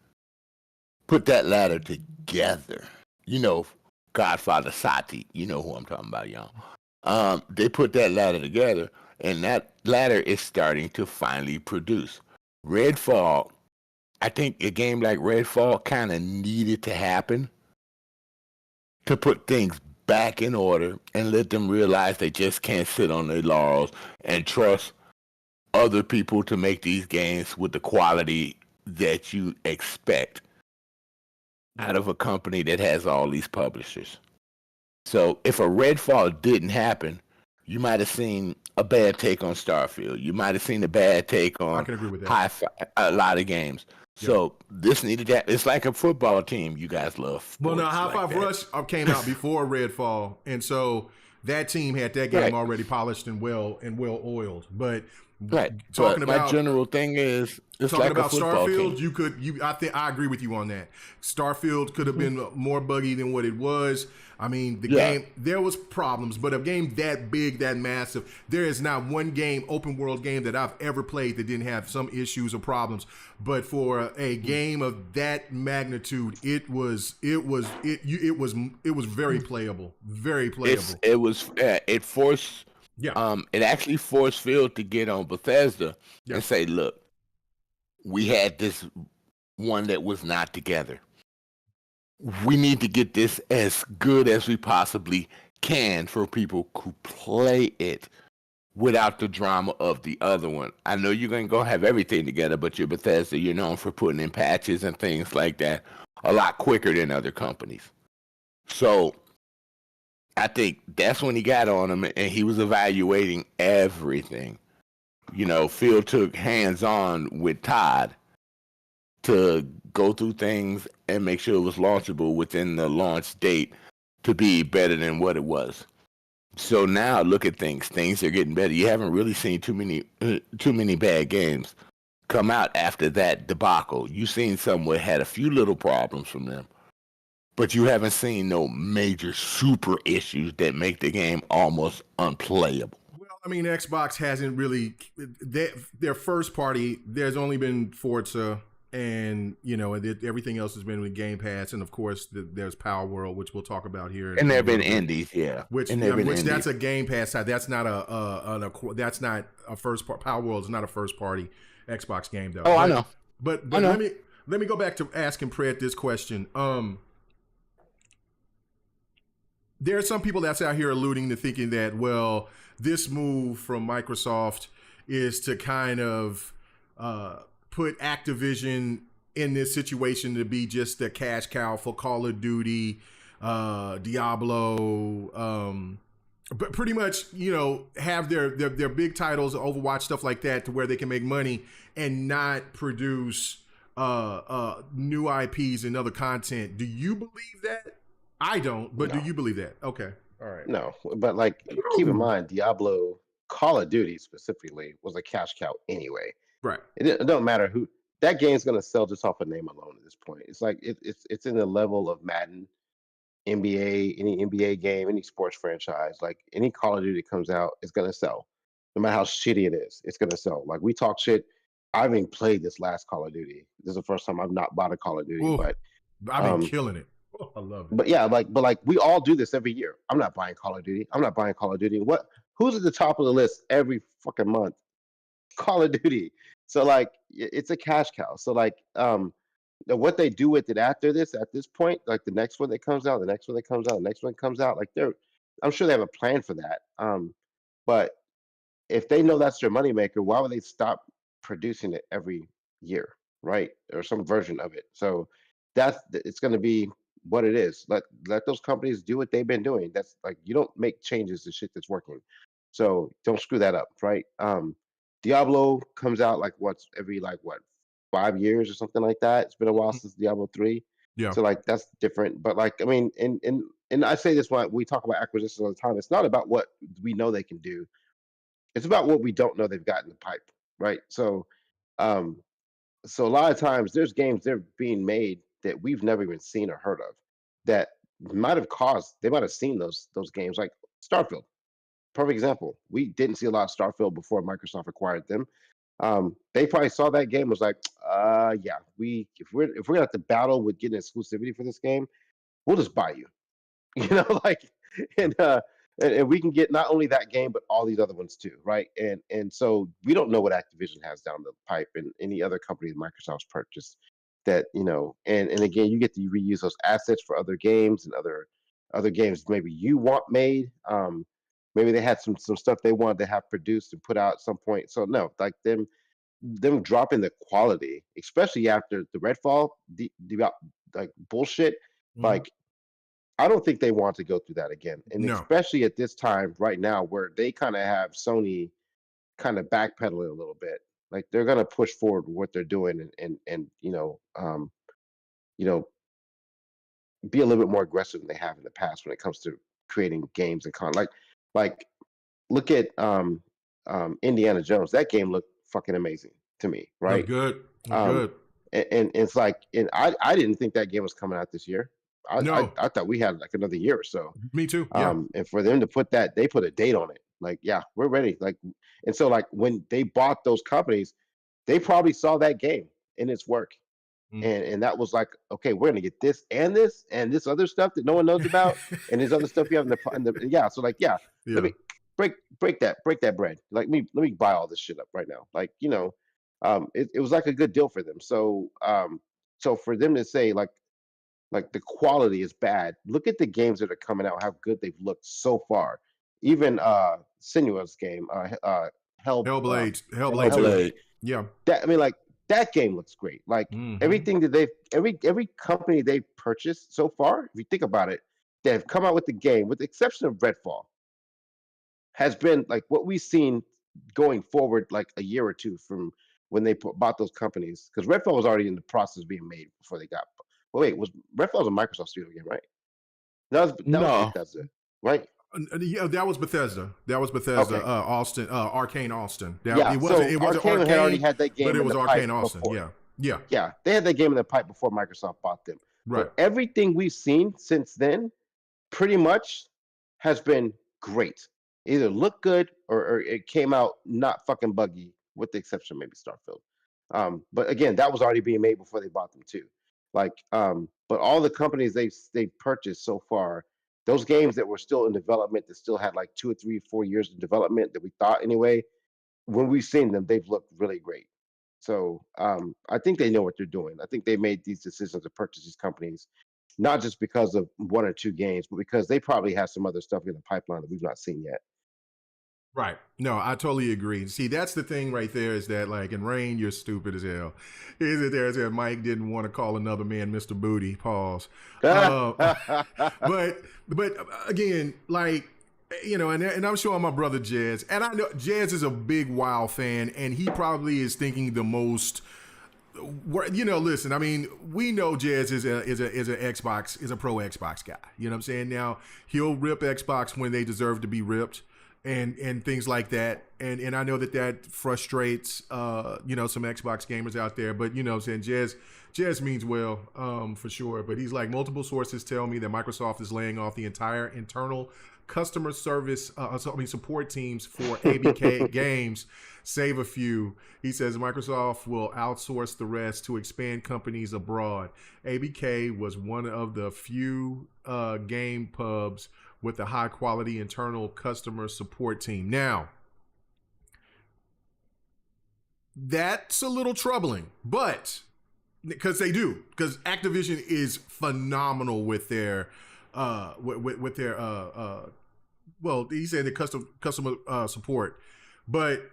put that ladder together. Godfather Sati. You know who I'm talking about, y'all. They put that ladder together, and that ladder is starting to finally produce. Redfall, I think a game like Redfall kind of needed to happen to put things back in order and let them realize they just can't sit on their laurels and trust other people to make these games with the quality that you expect out of a company that has all these publishers. So if a Redfall didn't happen, you might have seen a bad take on Starfield. You might have seen a bad take on a lot of games. So this needed that. It's like a football team. You guys love. Well, now hi-firush came out before Redfall, and so that team had that game already polished and well oiled. But talking about my general thing is it's talking like about a football Starfield. team. I agree with you on that. Starfield could have been more buggy than what it was. I mean, the game, there was problems, but a game that big, that massive, there is not one game, open world game that I've ever played that didn't have some issues or problems. But for a game of that magnitude, it was very playable, very playable. It forced. It actually forced Phil to get on Bethesda and say, look, we had this one that was not together. we need to get this as good as we possibly can for people who play it without the drama of the other one. I know you're going to go have everything together, but you're Bethesda. You're known for putting in patches and things like that a lot quicker than other companies. So I think that's when he got on him, and he was evaluating everything. You know, Phil took hands-on with Todd to go through things and make sure it was launchable within the launch date to be better than what it was. So now look at things. Things are getting better. You haven't really seen too many bad games come out after that debacle. You've seen some where had a few little problems from them, but you haven't seen no major super issues that make the game almost unplayable. Well, I mean, Xbox hasn't really their first party. There's only been Forza, and everything else has been with Game Pass, and of course there's Palworld, which we'll talk about here. And there've been indies, yeah. Which that's a Game Pass side. That's not that's not a first part. Palworld is not a first party Xbox game though. I know. But I know. let me go back to asking Pred this question. There are some people that's out here alluding to thinking that, well, this move from Microsoft is to kind of put Activision in this situation to be just a cash cow for Call of Duty, Diablo, but pretty much, have their big titles, Overwatch, stuff like that, to where they can make money and not produce new IPs and other content. Do you believe that? I don't, but No. do you believe that? Okay. All right. No, but keep in mind, Diablo, Call of Duty specifically was a cash cow anyway. Right. It don't matter who that game's gonna sell just off a name alone at this point. It's like it's in the level of Madden, NBA, any NBA game, any sports franchise. Like any Call of Duty comes out, it's gonna sell, no matter how shitty it is. It's gonna sell. Like we talk shit. I haven't even played this last Call of Duty. This is the first time I've not bought a Call of Duty, Ooh, but I've been killing it. Oh, I love it. but yeah, but we all do this every year. I'm not buying Call of Duty. I'm not buying Call of Duty. Who's at the top of the list every fucking month? Call of Duty. So it's a cash cow. So what they do with it after this, at this point, like the next one that comes out, the next one that comes out, the next one that comes out, I'm sure they have a plan for that. But if they know that's their moneymaker, why would they stop producing it every year, right? Or some version of it. So it's going to be what it is. Let those companies do what they've been doing. That's you don't make changes to shit that's working. So don't screw that up, right? Diablo comes out every 5 years or something like that. It's been a while since Diablo 3. Yeah. So that's different. But I mean, and I say this when we talk about acquisitions all the time. It's not about what we know they can do. It's about what we don't know they've got in the pipe, right? So so a lot of times there's games they're being made that we've never even seen or heard of that they might have seen those games, like Starfield. Perfect example. We didn't see a lot of Starfield before Microsoft acquired them. They probably saw that game, was like, yeah, if we're gonna have to battle with getting exclusivity for this game, we'll just buy you. And we can get not only that game but all these other ones too, right? And so we don't know what Activision has down the pipe and any other company that Microsoft's purchased that and again, you get to reuse those assets for other games and other games maybe you want made. Maybe they had some stuff they wanted to have produced and put out at some point. So no, them dropping the quality, especially after the Redfall bullshit. Mhm. I don't think they want to go through that again. And No. especially at this time right now where they kind of have Sony kind of backpedaling a little bit. Like they're gonna push forward what they're doing and be a little bit more aggressive than they have in the past when it comes to creating games and like look at Indiana Jones. That game looked fucking amazing to me, right? Good. Good. And it's and I didn't think that game was coming out this year. No. I thought we had like another year or so. Me too. Yeah. And for them to they put a date on it. Yeah, we're ready. And so when they bought those companies, they probably saw that game and its work. And that was okay, we're gonna get this and this other stuff that no one knows about, and there's other stuff you have in the yeah. So yeah. Let me break that bread. Let me buy all this shit up right now. It was like a good deal for them. So so for them to say Like the quality is bad. Look at the games that are coming out, how good they've looked so far. Even Sinua's game, Hellblade 2. Hellblade. Hellblade. Yeah. That I mean, like that game looks great. Like everything that every company they've purchased so far, if you think about it, they have come out with the game, with the exception of Redfall, has been like what we've seen going forward, like a year or two from when they bought those companies. Because Redfall was already in the process of being made before they got. But wait, was Redfall a Microsoft Studio game, right? That was No. Bethesda, right? Yeah, that was Bethesda. Okay. Austin, Arcane Austin. Yeah, It wasn't Arcane had already had that game but it in was the Arcane pipe Austin. before. Yeah. They had that game in the pipe before Microsoft bought them. Right. But everything we've seen since then, pretty much, has been great. Either looked good or it came out not fucking buggy, with the exception of maybe Starfield. But again, that was already being made before they bought them too. But all the companies they've purchased so far, those games that were still in development, that still had like 2 or 3 or 4 years of development, that we thought anyway, when we've seen them, they've looked really great. So I think they know what they're doing. I think they made these decisions to purchase these companies, not just because of 1 or 2 games, but because they probably have some other stuff in the pipeline that we've not seen yet. Right. No, I totally agree. See, that's the thing right there is that, like, in Rain, you're stupid as hell. Is it there that Mike didn't want to call another man Mr. Booty? Pause. But again, like, you know, and I'm showing my brother Jazz, and I know Jazz is a big WoW fan, and he probably is thinking the most. You know, listen. I mean, we know Jazz is a pro Xbox guy. You know what I'm saying? Now he'll rip Xbox when they deserve to be ripped, and things like that. And I know that frustrates you know, some Xbox gamers out there. But you know what I'm saying, Jazz means well, for sure. But he's like, multiple sources tell me that Microsoft is laying off the entire internal customer service, support teams for ABK games, save a few. He says Microsoft will outsource the rest to expand companies abroad. ABK was one of the few game pubs with a high quality internal customer support team. Now, that's a little troubling, but because Activision is phenomenal with their with their well, he said the customer support, but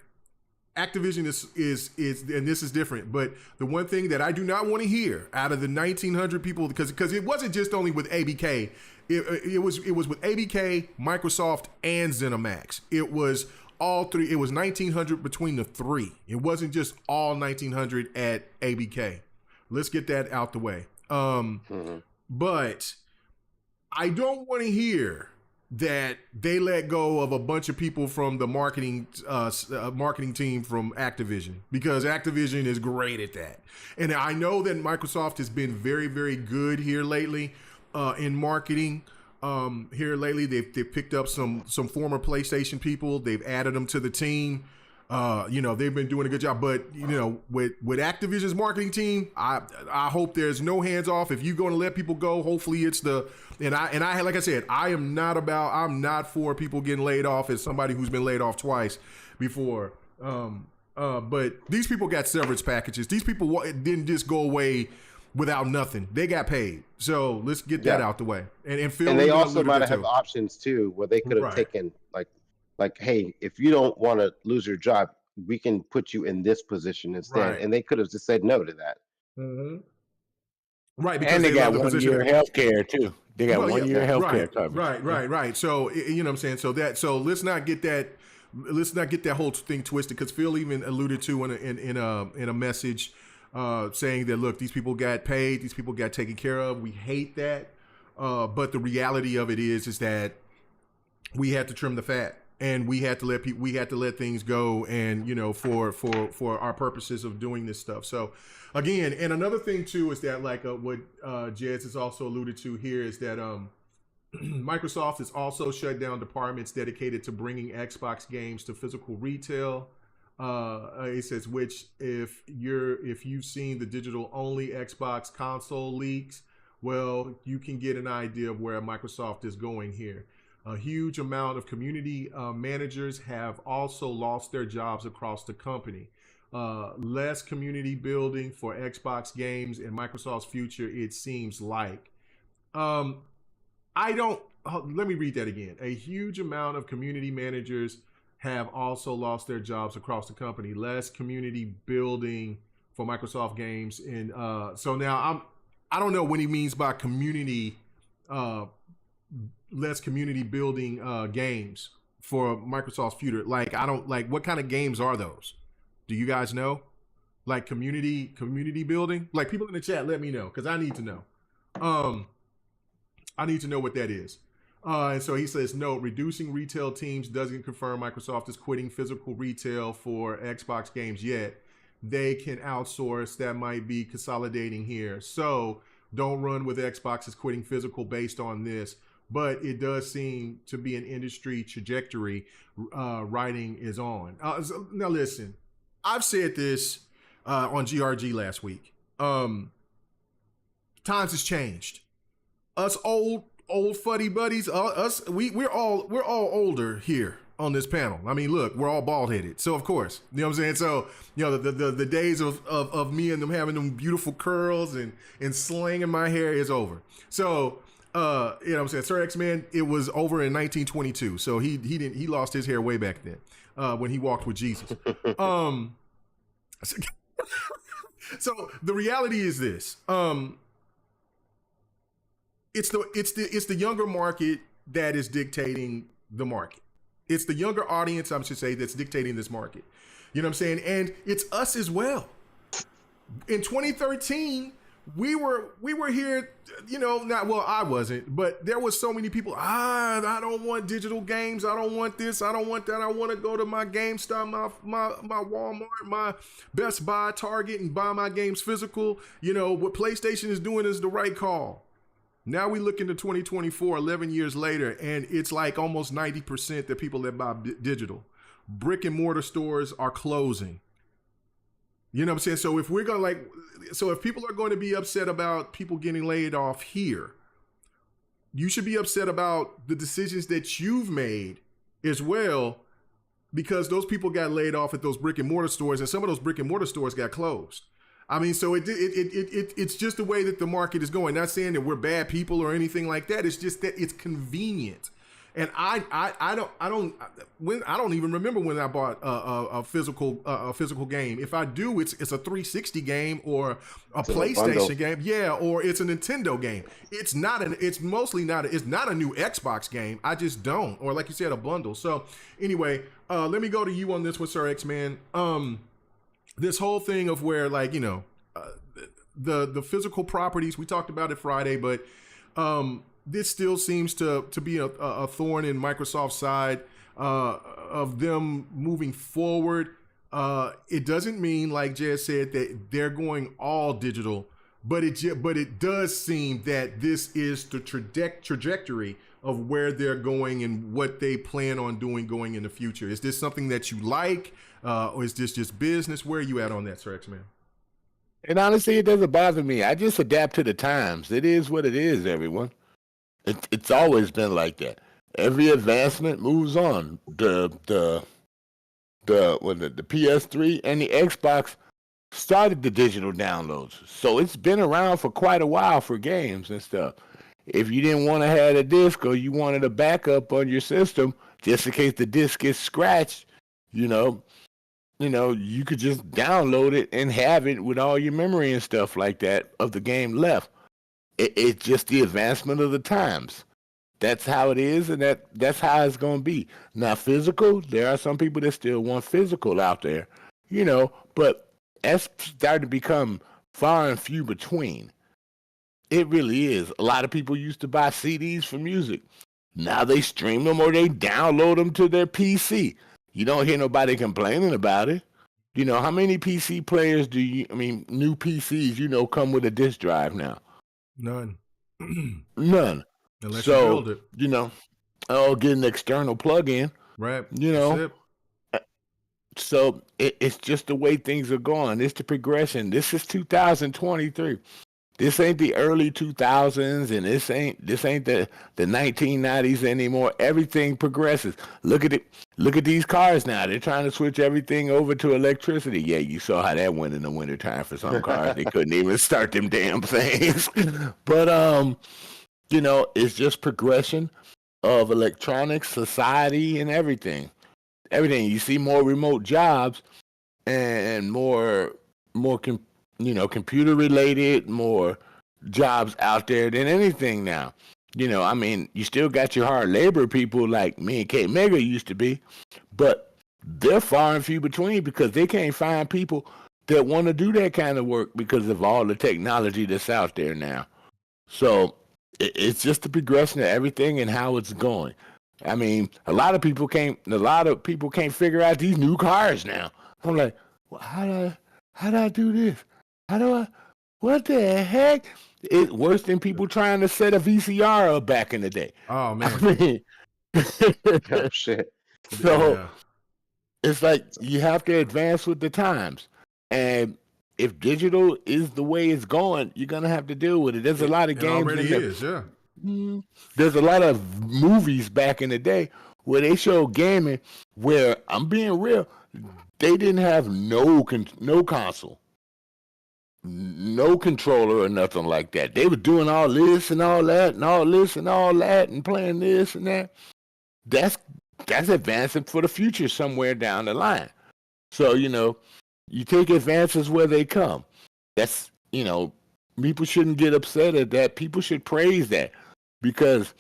Activision is and this is different. But the one thing that I do not want to hear out of the 1,900 people, because it wasn't just only with ABK, it was with ABK, Microsoft, and ZeniMax. It was all three. It was 1,900 between the three. It wasn't just all 1,900 at ABK. Let's get that out the way. But I don't want to hear that they let go of a bunch of people from the marketing team from Activision, because Activision is great at that. And I know that Microsoft has been very, very good here lately in marketing. They've picked up some former PlayStation people. They've added them to the team. You know, they've been doing a good job. But you know, with Activision's marketing team, I hope there's no hands off. If you're going to let people go, hopefully it's I like I said, I'm not for people getting laid off, as somebody who's been laid off twice before. But these people got severance packages. These people didn't just go away without nothing. They got paid. So let's get that out the way. And Phil, and they also might have options too, where they could have taken like, hey, if you don't want to lose your job, we can put you in this position instead. Right. And they could have just said no to that. Mm-hmm. Right, because and they got 1 year health care too. They got 1 year health care coverage. Right. So you know what I'm saying. So let's not get that whole thing twisted, because Phil even alluded to in a message saying that, look, these people got paid, these people got taken care of. We hate that, but the reality of it is that we had to trim the fat. And we had to let things go, and you know, for our purposes of doing this stuff. So again, and another thing too is that, like what Jez has also alluded to here, is that Microsoft has also shut down departments dedicated to bringing Xbox games to physical retail. It says, which if you've seen the digital only Xbox console leaks, well, you can get an idea of where Microsoft is going here. A huge amount of community managers have also lost their jobs across the company. Less community building for Xbox games and Microsoft's future, it seems like. I don't. Let me read that again. A huge amount of community managers have also lost their jobs across the company. Less community building for Microsoft games, and so now I don't know what he means by community, less community building games for Microsoft's future. Like I don't like what kind of games are those? Do you guys know? Like community building? Like people in the chat, let me know because I need to know. I need to know what that is. And so he says, no, reducing retail teams doesn't confirm Microsoft is quitting physical retail for Xbox games yet. They can outsource. That might be consolidating here. So don't run with Xbox is quitting physical based on this. But it does seem to be an industry trajectory writing is on. Now, listen, I've said this on GRG last week. Times has changed. Us old fuddy buddies, we're all older here on this panel. I mean, look, we're all bald headed, so of course, you know what I'm saying. So you know the days of me and them having them beautiful curls and slinging my hair is over. So you know what I'm saying, Sir X-Man, it was over in 1922. So he lost his hair way back then when he walked with Jesus. So the reality is this. It's the younger market that is dictating the market. It's the younger audience, I should say, that's dictating this market. You know what I'm saying? And it's us as well. In 2013, we were here, you know, I wasn't, but there was so many people, I don't want digital games. I don't want this. I don't want that. I want to go to my GameStop, my Walmart, my Best Buy, Target, and buy my games physical. You know, what PlayStation is doing is the right call. Now we look into 2024, 11 years later, and it's like almost 90% that people that buy digital. Brick and mortar stores are closing. You know what I'm saying? So if if people are going to be upset about people getting laid off here, you should be upset about the decisions that you've made as well, because those people got laid off at those brick and mortar stores, and some of those brick and mortar stores got closed. I mean, so it's just the way that the market is going. Not saying that we're bad people or anything like that. It's just that it's convenient. And I don't even remember when I bought a physical game. If I do, it's a 360 game or a PlayStation game, yeah, or it's a Nintendo game. It's not a new Xbox game. I just don't, or like you said, a bundle. So anyway, let me go to you on this one, Sir X-Man. This whole thing of where, like, you know, the physical properties, we talked about it Friday, but this still seems to be a thorn in Microsoft's side of them moving forward. It doesn't mean, like Jez said, that they're going all digital, but it does seem that this is the trajectory of where they're going and what they plan on doing going in the future. Is this something that you like? Or is this just business? Where are you at on that, Sir X-Man? And honestly, it doesn't bother me. I just adapt to the times. It is what it is, everyone. It's always been like that. Every advancement moves on. The PS3 and the Xbox started the digital downloads. So it's been around for quite a while for games and stuff. If you didn't want to have a disc or you wanted a backup on your system, just in case the disc gets scratched, you know, you could just download it and have it with all your memory and stuff like that of the game left. It's just the advancement of the times. That's how it is, and that's how it's going to be. Now, physical, there are some people that still want physical out there, you know, but that's starting to become far and few between. It really is. A lot of people used to buy CDs for music. Now they stream them or they download them to their PC. You don't hear nobody complaining about it. You know, how many PC players new PCs, you know, come with a disk drive now? None. None. Unless you build it. You know, get an external plug-in. Right. You know. So it's just the way things are going. It's the progression. This is 2023. This ain't the early 2000s, and this ain't the 1990s anymore. Everything progresses. Look at it. Look at these cars now. They're trying to switch everything over to electricity. Yeah, you saw how that went in the wintertime for some cars. They couldn't even start them damn things. But it's just progression of electronics, society, and everything. Everything. You see more remote jobs and more computer related, more jobs out there than anything now. I mean, you still got your hard labor people like me and K Mega used to be, but they're far and few between because they can't find people that want to do that kind of work because of all the technology that's out there now. So it's just the progression of everything and how it's going. I mean, a lot of people can't figure out these new cars now. I'm like, well, how do I do this? How do I? What the heck? It's worse than people trying to set a VCR up back in the day. Oh man. I mean, Oh shit. so Yeah. it's like you have to advance with the times. And if digital is the way it's going, you're gonna have to deal with it. There's a lot of It games. already is, yeah. There's a lot of movies back in the day where they showed gaming where I'm being real, they didn't have no console, no controller or nothing like that. They were doing all this and all that and all this and all that and playing this and that. That's advancing for the future somewhere down the line. So, you take advances where they come. That's, people shouldn't get upset at that. People should praise that because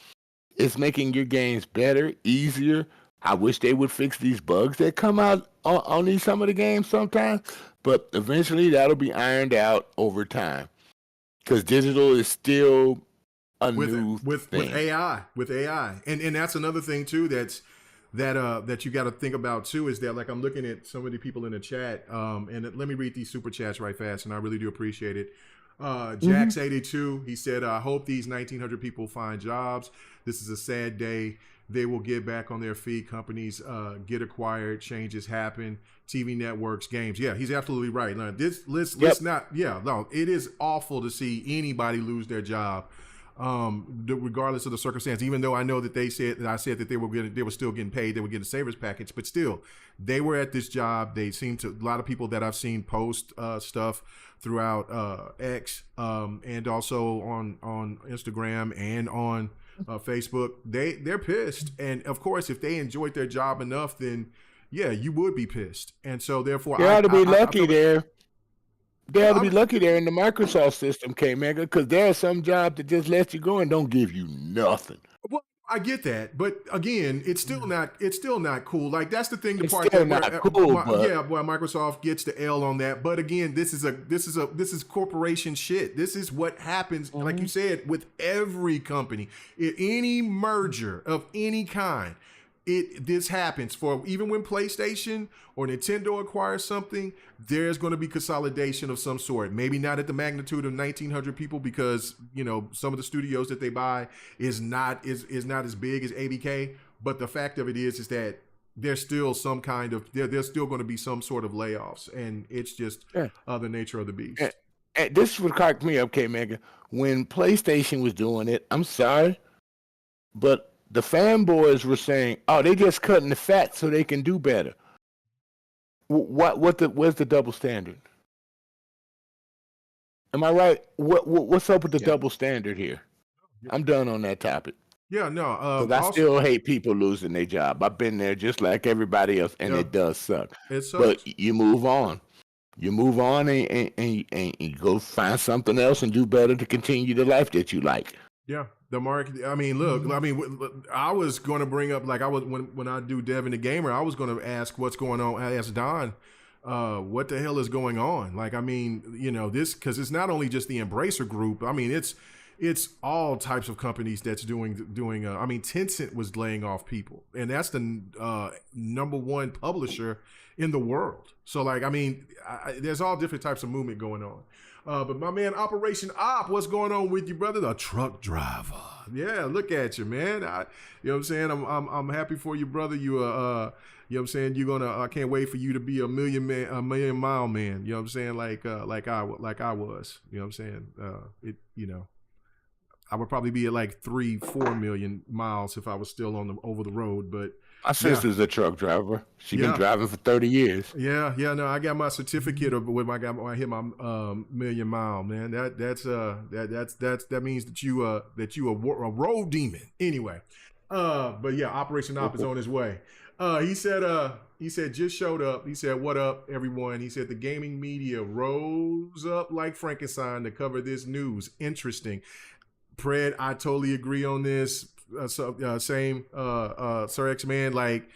it's making your games better, easier. I wish they would fix these bugs that come out on these some of the games sometimes, but eventually that'll be ironed out over time because digital is still a new thing. with AI, and that's another thing too. That you got to think about too is that, like, I'm looking at so many people in the chat, and let me read these super chats right fast, and I really do appreciate it. Jax82, he said, I hope these 1,900 people find jobs. This is a sad day. They will get back on their feet. Companies get acquired. Changes happen. TV networks, games. Yeah, he's absolutely right. Now, let's not. Yeah, no, it is awful to see anybody lose their job, regardless of the circumstance. Even though I know that I said that they were still getting paid. They were getting a savers package, but still, they were at this job. They seem to, a lot of people that I've seen post stuff throughout X, and also on Instagram and on Facebook, they're pissed. And of course, if they enjoyed their job enough, then yeah, you would be pissed. And so therefore, they ought to be lucky there. They ought to be lucky there in the Microsoft system, K-Mega, because there are some jobs that just let you go and don't give you nothing. Well, I get that, but again, it's still not cool. Like, that's the thing. The It's part still that not cool, but well, Microsoft gets the L on that. But again, this is corporation shit. This is what happens, like you said, with every company. Any merger of any kind, this happens. For even when PlayStation or Nintendo acquires something, there's going to be consolidation of some sort. Maybe not at the magnitude of 1,900 people, because some of the studios that they buy is not as big as ABK. But the fact of it is that there's still some kind of there's still going to be some sort of layoffs, and it's just the nature of the beast. And this would crack me up, K-Mega. When PlayStation was doing it, I'm sorry, but the fanboys were saying, "Oh, they just cutting the fat so they can do better." Where's the double standard? Am I right? What's up with the double standard here? I'm done on that topic. Yeah, no. Because I still hate people losing their job. I've been there just like everybody else, and it does suck. It sucks. But you move on. You move on and you go find something else and do better to continue the life that you like. Yeah, the market. I mean, look. I mean, I was going to bring up, like, I was when I do Devin the Gamer, I was going to ask what's going on. I asked Don, what the hell is going on? Like, I mean, this, because it's not only just the Embracer Group. I mean, it's all types of companies that's doing. I mean, Tencent was laying off people, and that's the number one publisher in the world. So, like, I mean, there's all different types of movement going on. But my man, Operation Op, what's going on with you, brother? The truck driver. Yeah, look at you, man. You know what I'm saying? I'm happy for you, brother. You you know what I'm saying? You're gonna. I can't wait for you to be a million mile man. You know what I'm saying? Like I was. You know what I'm saying? I would probably be at like 3-4 million miles if I was still over the road. But My sister's a truck driver. She's been driving for 30 years. Yeah. No, I got my certificate of when I hit my million mile, man. That means that you a road demon. Anyway, but yeah, Operation Op is on his way. He said just showed up. He said, "What up, everyone?" He said the gaming media rose up like Frankenstein to cover this news. Interesting. Pred, I totally agree on this. Same, Sir X-Man. Like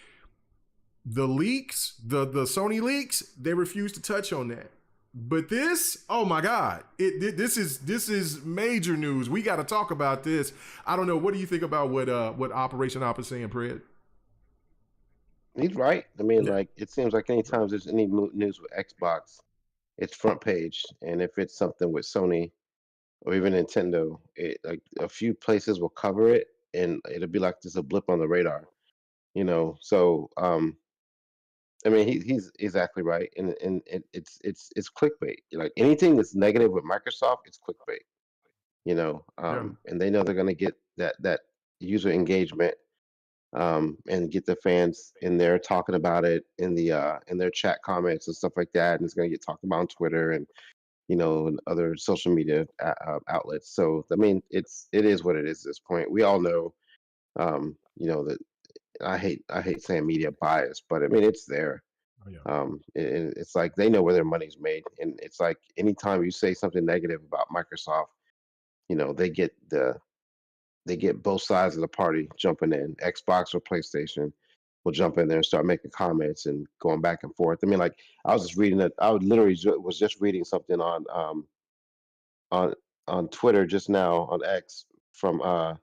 the leaks, the Sony leaks, they refuse to touch on that. But this, oh my God, this is major news. We got to talk about this. I don't know. What do you think about what Operation Op is saying, Pred? He's right. I mean, like it seems like anytime there's any news with Xbox, it's front page, and if it's something with Sony or even Nintendo, it like a few places will cover it, and it'll be like just a blip on the radar, you know. So, I mean, he's exactly right, and it's clickbait. Like anything that's negative with Microsoft, it's clickbait, you know. And they know they're gonna get that user engagement, and get the fans in there talking about it in their chat comments and stuff like that, and it's gonna get talked about on Twitter and and other social media outlets. So I mean, it is what it is at this point. We all know, that I hate saying media bias, but I mean it's there. It's like they know where their money's made, and it's like anytime you say something negative about Microsoft, they get both sides of the party jumping in. Xbox or PlayStation will jump in there and start making comments and going back and forth. I mean, like I was just reading it. I was just reading something on Twitter just now on X from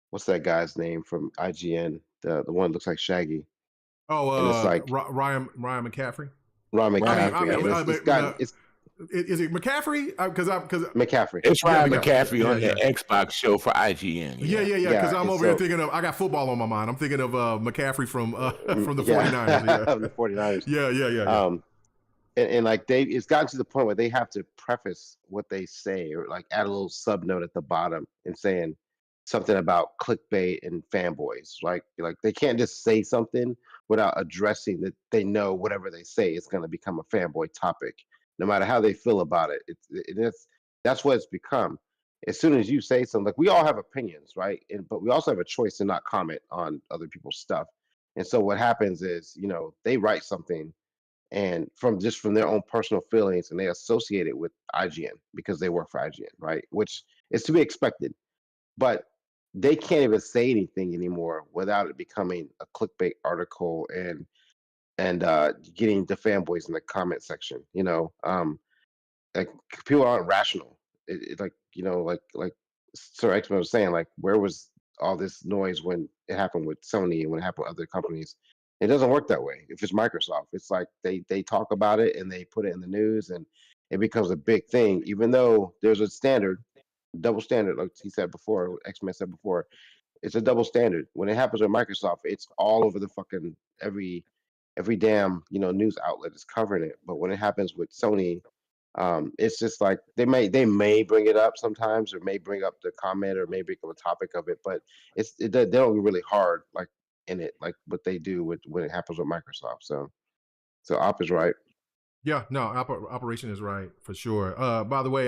what's that guy's name from IGN? The one that looks like Shaggy. Oh, and it's like Ryan McCaffrey. Ryan McCaffrey. Is it McCaffrey? Because McCaffrey. It's Ryan McCaffrey on the Xbox show for IGN. Yeah. Because I'm over here thinking of, I got football on my mind. I'm thinking of McCaffrey from the 49ers. Yeah. The 49ers. Yeah. And like it's gotten to the point where they have to preface what they say or like add a little sub note at the bottom and saying something about clickbait and fanboys. Like they can't just say something without addressing that they know whatever they say is going to become a fanboy topic. No matter how they feel about it, that's what it's become. As soon as you say something, like we all have opinions, right? But we also have a choice to not comment on other people's stuff. And so what happens is, they write something, and from their own personal feelings, and they associate it with IGN because they work for IGN, right? Which is to be expected. But they can't even say anything anymore without it becoming a clickbait article and getting the fanboys in the comment section. Like people aren't rational. Like Sir X-Men was saying, like where was all this noise when it happened with Sony and when it happened with other companies? It doesn't work that way. If it's Microsoft, it's like they talk about it and they put it in the news and it becomes a big thing, even though there's a double standard, like he said before, X-Men said before. It's a double standard. When it happens with Microsoft, it's all over the fucking every damn news outlet is covering it. But when it happens with Sony, it's just like they may bring it up sometimes, or may bring up the comment, or may become a topic of it. But they don't get really hard like in it, like what they do when it happens with Microsoft. So Op is right. Yeah, no, Operation is right for sure. By the way,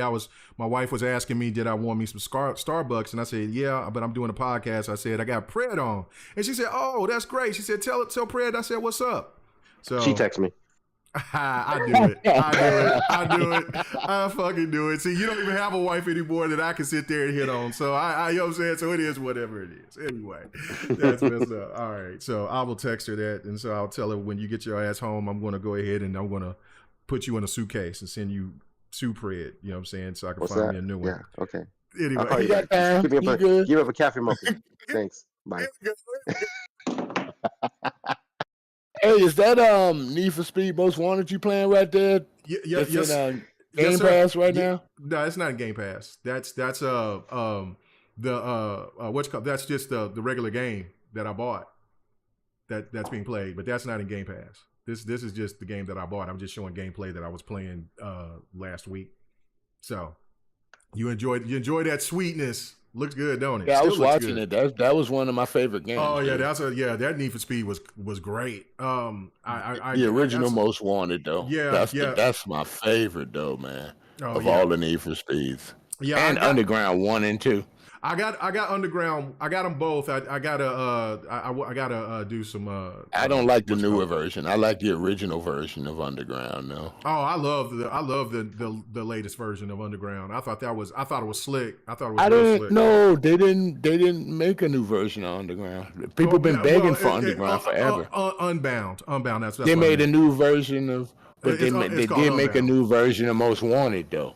my wife was asking me, did I want me some Starbucks? And I said, yeah, but I'm doing a podcast. I said, I got Pred on. And she said, oh, that's great. She said, tell Pred. I said, what's up? So she texted me. I do it. I fucking do it. See, you don't even have a wife anymore that I can sit there and hit on. So you know what I'm saying? So it is whatever it is. Anyway, that's messed up. All right. So I will text her that. And so I'll tell her when you get your ass home, I'm going to go ahead and I'm going to put you in a suitcase and send you to Pred. You know what I'm saying? So I can find me a new one. Yeah. Okay. Anyway. Give up a cafe mocha. Thanks. Bye. Hey, is that Need for Speed Most Wanted you playing right there? Yes. In, Game Pass right now? No, it's not in Game Pass. That's what's called. That's just the regular game that I bought. That's being played, but that's not in Game Pass. This is just the game that I bought. I'm just showing gameplay that I was playing last week. So you enjoy that sweetness. Looks good, don't it? Yeah, I Still was looks watching good. it. That was one of my favorite games. Oh yeah, dude. that Need for Speed was great. The I original got Most Wanted though. yeah, yeah. That's my favorite though, man. Oh Of yeah, all the Need for Speeds. yeah. And Underground 1 and 2. I got Underground. I got them both. I gotta I gotta do some I don't like the what's it newer called? version. I like the original version of Underground though. Oh, I love the latest version of Underground. I thought it was slick. I thought it was I real didn't slick. no, they didn't make a new version of Underground. People been begging for Underground forever. Unbound. That's They what I made a meant. new version of, but they It's called did make a Unbound. new version of Most Wanted though.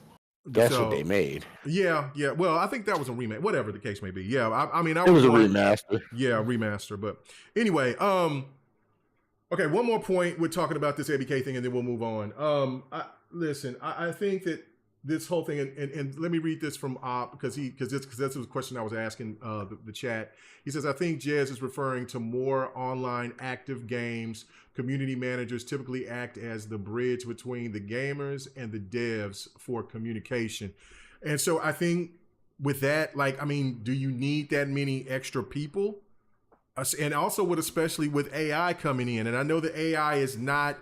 That's what So they made. yeah. Well, I think that was a remake. Whatever the case may be. Yeah. I mean, I It was was a one. remaster. Yeah, remaster. But anyway, okay, one more point. We're talking about this ABK thing, and then we'll move on. I think that this whole thing, and let me read this from Op because that's the question I was asking the chat. He says, I think Jez is referring to more online active games. Community managers typically act as the bridge between the gamers and the devs for communication. And so I think with that, like, I mean, do you need that many extra people? And also especially with AI coming in, and I know the AI is not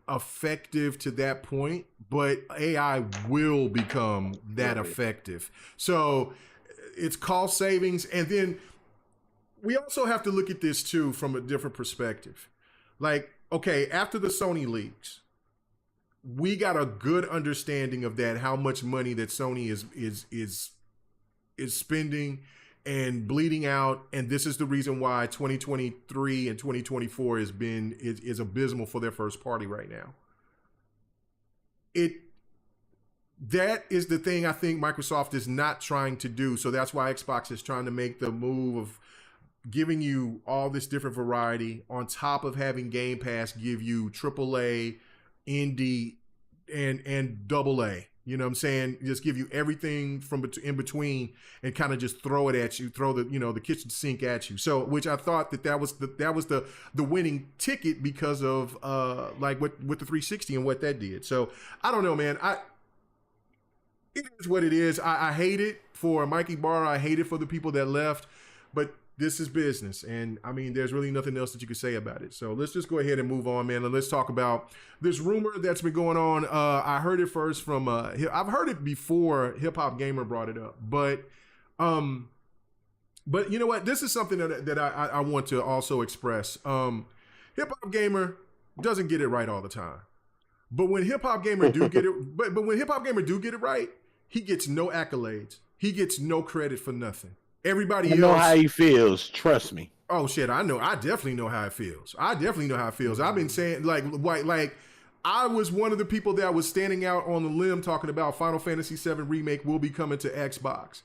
effective to that point, but AI will become that effective. So it's cost savings. And then we also have to look at this too from a different perspective. Like, okay, after the Sony leaks, we got a good understanding of that, how much money that Sony is spending and bleeding out, and this is the reason why 2023 and 2024 is abysmal for their first party right now. That is the thing I think Microsoft is not trying to do. So that's why Xbox is trying to make the move of giving you all this different variety on top of having Game Pass give you AAA, indie, and AA. You know what I'm saying? Just give you everything from in between and kind of just throw it at you, throw the kitchen sink at you. So, which I thought that was the winning ticket because of like with the 360 and what that did. So I don't know, man. It is what it is. I hate it for Mikey Barr. I hate it for the people that left, but this is business. And I mean, there's really nothing else that you could say about it. So let's just go ahead and move on, man. And let's talk about this rumor that's been going on. I heard it first from, I've heard it before Hip Hop Gamer brought it up, but you know what? This is something that I want to also express. Hip Hop Gamer doesn't get it right all the time, but when Hip Hop Gamer do get it, but when Hip Hop Gamer do get it right, he gets no accolades. He gets no credit for nothing. Everybody else. I know how he feels. Trust me. Oh shit, I know. I definitely know how it feels. I've been saying like I was one of the people that was standing out on the limb talking about Final Fantasy VII Remake will be coming to Xbox.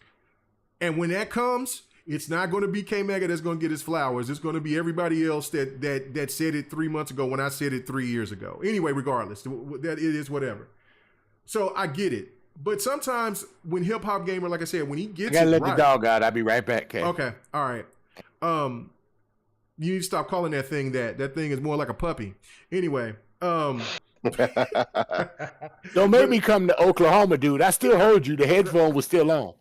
And when that comes, it's not going to be K-Mega that's going to get his flowers. It's going to be everybody else that said it 3 months ago when I said it 3 years ago. Anyway, regardless, that it is whatever. So I get it. But sometimes when Hip Hop Gamer, like I said, when he gets I gotta it let the dog out. I'll be right back, Kay. Okay. All right. You need to stop calling that thing that. That thing is more like a puppy. Anyway. Don't make me come to Oklahoma, dude. I still heard you. The headphone was still on.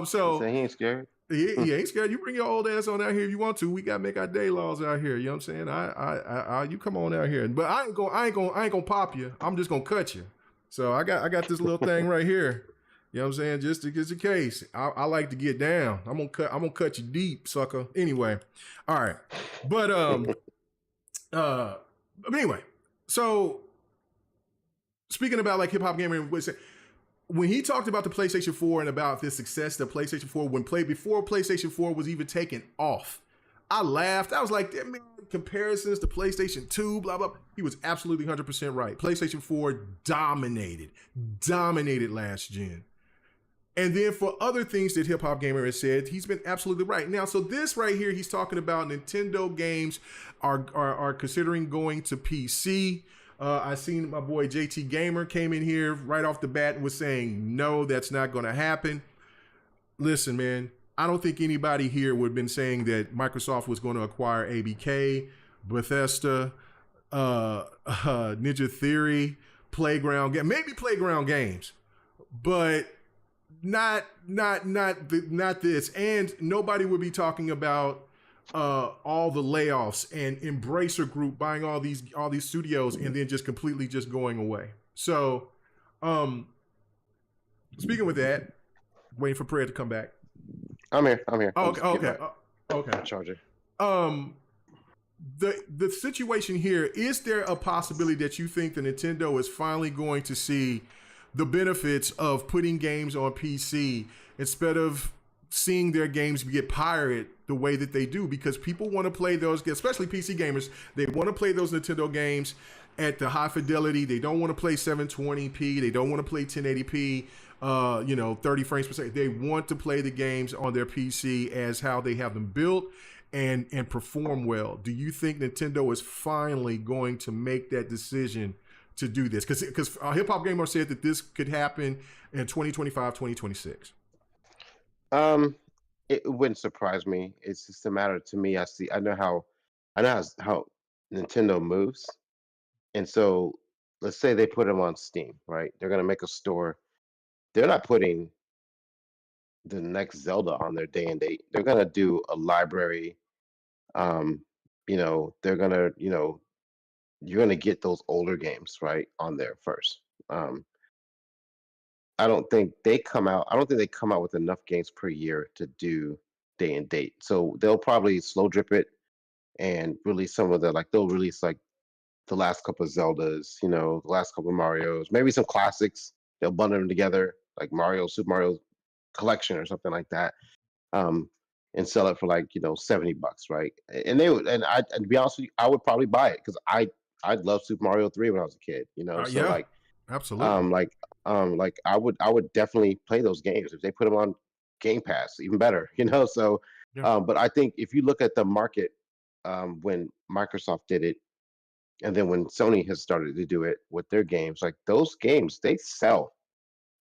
So he ain't scared. He ain't scared. You bring your old ass on out here if you want to. We gotta make our day laws out here. You know what I'm saying? I you come on out here. But I ain't gonna pop you. I'm just gonna cut you. So I got this little thing right here. You know what I'm saying? Just in case. I like to get down. I'm gonna cut you deep, sucker. Anyway. All right. But anyway. So speaking about like Hip Hop Gamer, when he talked about the PlayStation 4 and about the success of PlayStation 4 before PlayStation 4 was even taken off, I laughed. I was like, man, comparisons to PlayStation 2, blah, blah. He was absolutely 100% right. PlayStation 4 dominated last gen. And then for other things that Hip Hop Gamer has said, he's been absolutely right. Now, so this right here, he's talking about Nintendo games are considering going to PC. I seen my boy JT Gamer came in here right off the bat and was saying, no, that's not going to happen. Listen, man, I don't think anybody here would have been saying that Microsoft was going to acquire ABK, Bethesda, Ninja Theory, maybe Playground Games. But not this, and nobody would be talking about all the layoffs and Embracer Group buying all these studios and then just completely just going away. So, speaking with that, waiting for Prayer to come back. I'm here. I'm Oh, just okay, getting okay. my charger. The situation here, is there a possibility that you think that Nintendo is finally going to see the benefits of putting games on PC instead of seeing their games get pirated the way that they do? Because people want to play those, especially PC gamers, they want to play those Nintendo games at the high fidelity. They don't want to play 720p. They don't want to play 1080p. 30 frames per second. They want to play the games on their PC as how they have them built and perform well. Do you think Nintendo is finally going to make that decision to do this? Because Hip Hop Gamer said that this could happen in 2025, 2026. It wouldn't surprise me. It's just a matter to me. I know how Nintendo moves, and so let's say they put them on Steam, right? They're gonna make a store. They're not putting the next Zelda on their day and date. They're gonna do a library. Um, they're gonna, you're gonna get those older games right on there first. I don't think they come out. I don't think they come out with enough games per year to do day and date. So they'll probably slow drip it and release some of they'll release like the last couple of Zeldas, the last couple of Marios, maybe some classics. They'll bundle them together like Super Mario Collection or something like that. Um, and sell it for like $70, right? And they would, and to be honest with you, I would probably buy it because I loved Super Mario 3 when I was a kid, So Yeah, absolutely. I would definitely play those games if they put them on Game Pass, even better, So, Yeah. but I think if you look at the market, when Microsoft did it, and then when Sony has started to do it with their games, like those games, they sell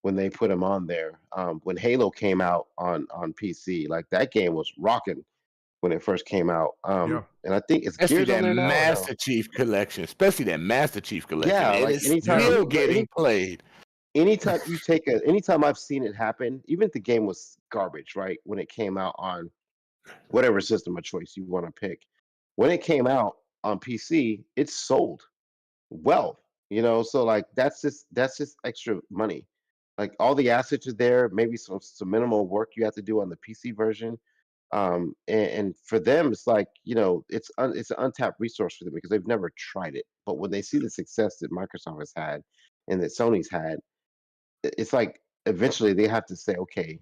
when they put them on there. When Halo came out on PC, like that game was rocking when it first came out. Yeah. And I think it's Especially Gears on that there now. Or no? Master Chief collection. Especially that Master Chief collection. Yeah, And like it's anytime, still getting played. anytime anytime I've seen it happen, even if the game was garbage, right? When it came out on whatever system of choice you want to pick, when it came out on PC, it sold well, so like that's just extra money. Like all the assets are there, maybe some minimal work you have to do on the PC version. And for them it's like, it's an untapped resource for them because they've never tried it. But when they see the success that Microsoft has had and that Sony's had, it's like eventually they have to say, okay,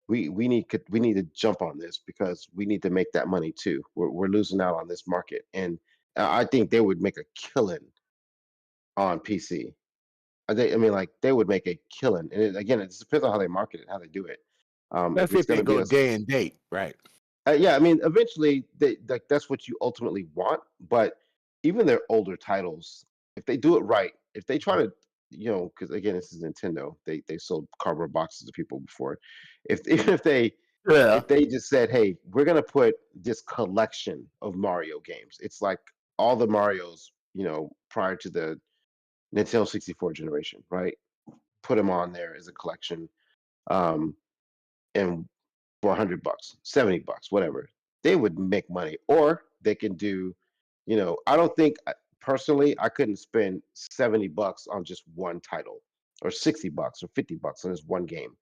we need to jump on this because we need to make that money too. We're losing out on this market. And I think they would make a killing on PC. Like they would make a killing. And again, it just depends on how they market it, how they do it. If That's it's if going they to be go day and date, right? yeah, eventually that's what you ultimately want. But even their older titles, if they do it right, if they try to, because again, this is Nintendo, they sold cardboard boxes to people before. If even Yeah. if they just said, hey, we're gonna put this collection of Mario games, it's like all the Marios, prior to the Nintendo 64 generation, right? Put them on there as a collection, um, and for $100, $70, whatever, they would make money. Or they can do, I don't think personally I couldn't spend $70 on just one title, or $60 or $50 on this one game.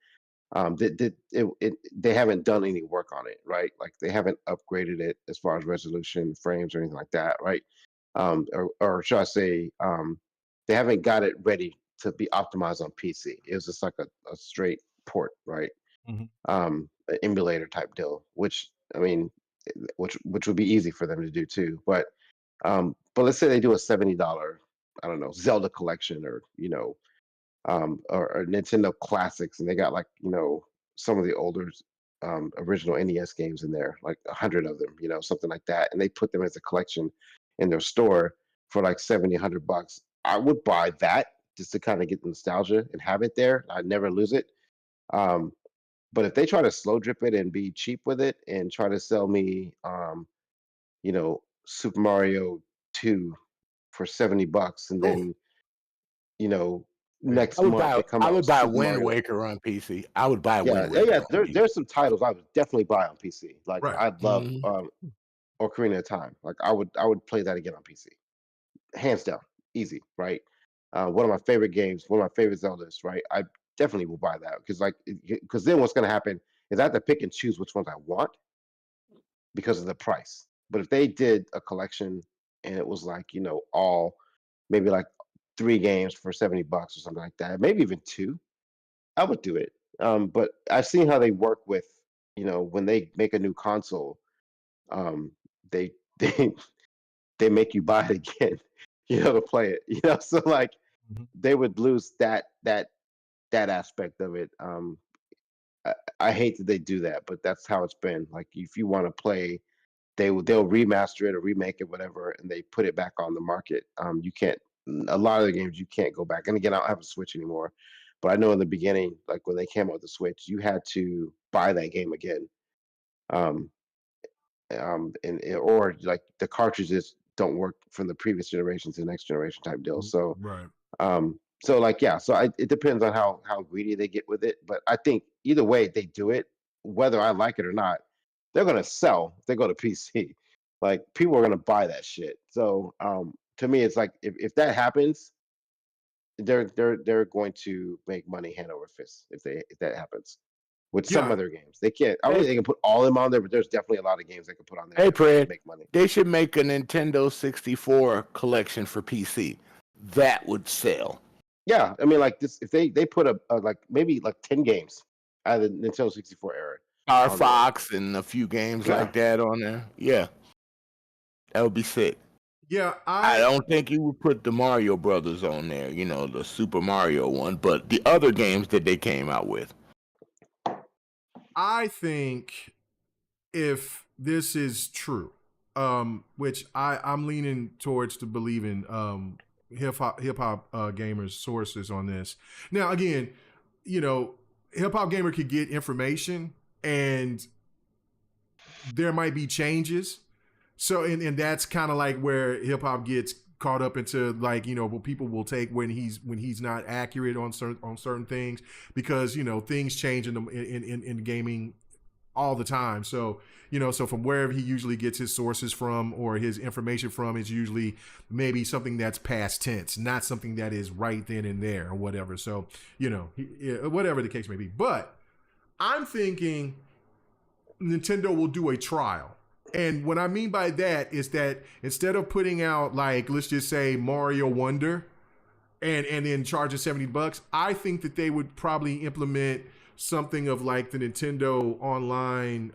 They haven't done any work on it, right? Like they haven't upgraded it as far as resolution, frames, or anything like that, right? Or should I say, they haven't got it ready to be optimized on PC. It was just like a straight port, right? Mhm. An emulator type deal, which which would be easy for them to do too. But let's say they do a $70, I don't know, Zelda collection, or or Nintendo classics, and they got like some of the older original NES games in there, like 100 of them, something like that, and they put them as a collection in their store for like 70, $100. I would buy that just to kind of get the nostalgia and have it there. I'd never lose it. Um, but if they try to slow drip it and be cheap with it and try to sell me, Super Mario 2 for $70, and Ooh. then, next I would month buy they come I out would with buy Super Wind Mario. Waker on PC. I would buy Yeah, Wind yeah, Waker yeah. on PC. There's some titles I would definitely buy on PC. Like Right. I love Mhm. Ocarina of Time. Like I would play that again on PC, hands down, easy, right? One of my favorite games, one of my favorite Zeldas, right? I definitely will buy that because then what's going to happen is I have to pick and choose which ones I want because of the price. But if they did a collection and it was like all maybe like 3 games for $70 or something like that, maybe even 2, I would do it. But I've seen how they work with when they make a new console, um, they they they make you buy it again, to play it. So like Mhm. they would lose that aspect of it. I hate that they do that, but that's how it's been. Like if you want to play, they'll remaster it or remake it, whatever, and they put it back on the market. You can't. A lot of the games you can't go back. And again, I don't have a Switch anymore, but I know in the beginning, like when they came out with the Switch, you had to buy that game again. Um, or like the cartridges don't work from the previous generation to the next generation type deal. So Right. like yeah, it depends on how greedy they get with it. But I think either way they do it, whether I like it or not, they're gonna sell if they go to PC. Like people are gonna buy that shit. So to me, it's like if that happens, they're going to make money hand over fist if that happens. With some Yeah. other games, they can't. I don't Hey, think they can put all of them on there, but there's definitely a lot of games they can put on there hey, that Fred, make money. they should make a Nintendo 64 collection for PC. That would sell. Yeah, I mean, like this, if they put a like maybe like 10 games out of the Nintendo 64 era Star on there. Fox and a few games Yeah, like that on there. Yeah, that would be sick. Yeah. I don't think you would put the Mario Brothers on there, the Super Mario one, but the other games that they came out with. I think if this is true, which I'm leaning towards to believing hip hop gamers sources on this. Now again, hip hop gamer could get information and there might be changes. So and that's kind of like where hip hop gets caught up into like what people will take when he's not accurate on certain things because things change in gaming all the time. So so from wherever he usually gets his sources from or his information from is usually maybe something that's past tense, not something that is right then and there or whatever. So whatever the case may be. But I'm thinking Nintendo will do a trial. And what I mean by that is that instead of putting out like let's just say Mario Wonder and then charging $70, I think that they would probably implement something of like the Nintendo Online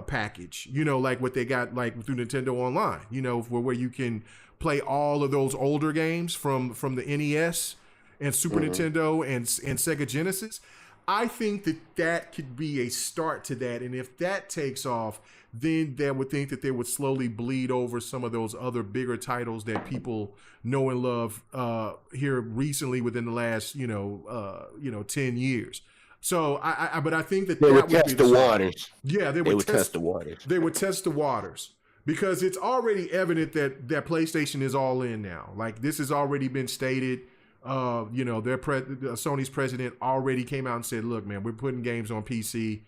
package, like what they got like through Nintendo Online, where you can play all of those older games from the NES and Super Nintendo and Sega Genesis. I think that could be a start to that, and if that takes off, then they would think that they would slowly bleed over some of those other bigger titles that people know and love here recently within the last 10 years. So but I think They would that would be test the the start. waters. Yeah, They would test the waters. They would test the waters because it's already evident that PlayStation is all in now. Like this has already been stated. Sony's president already came out and said, "Look, man, we're putting games on PC."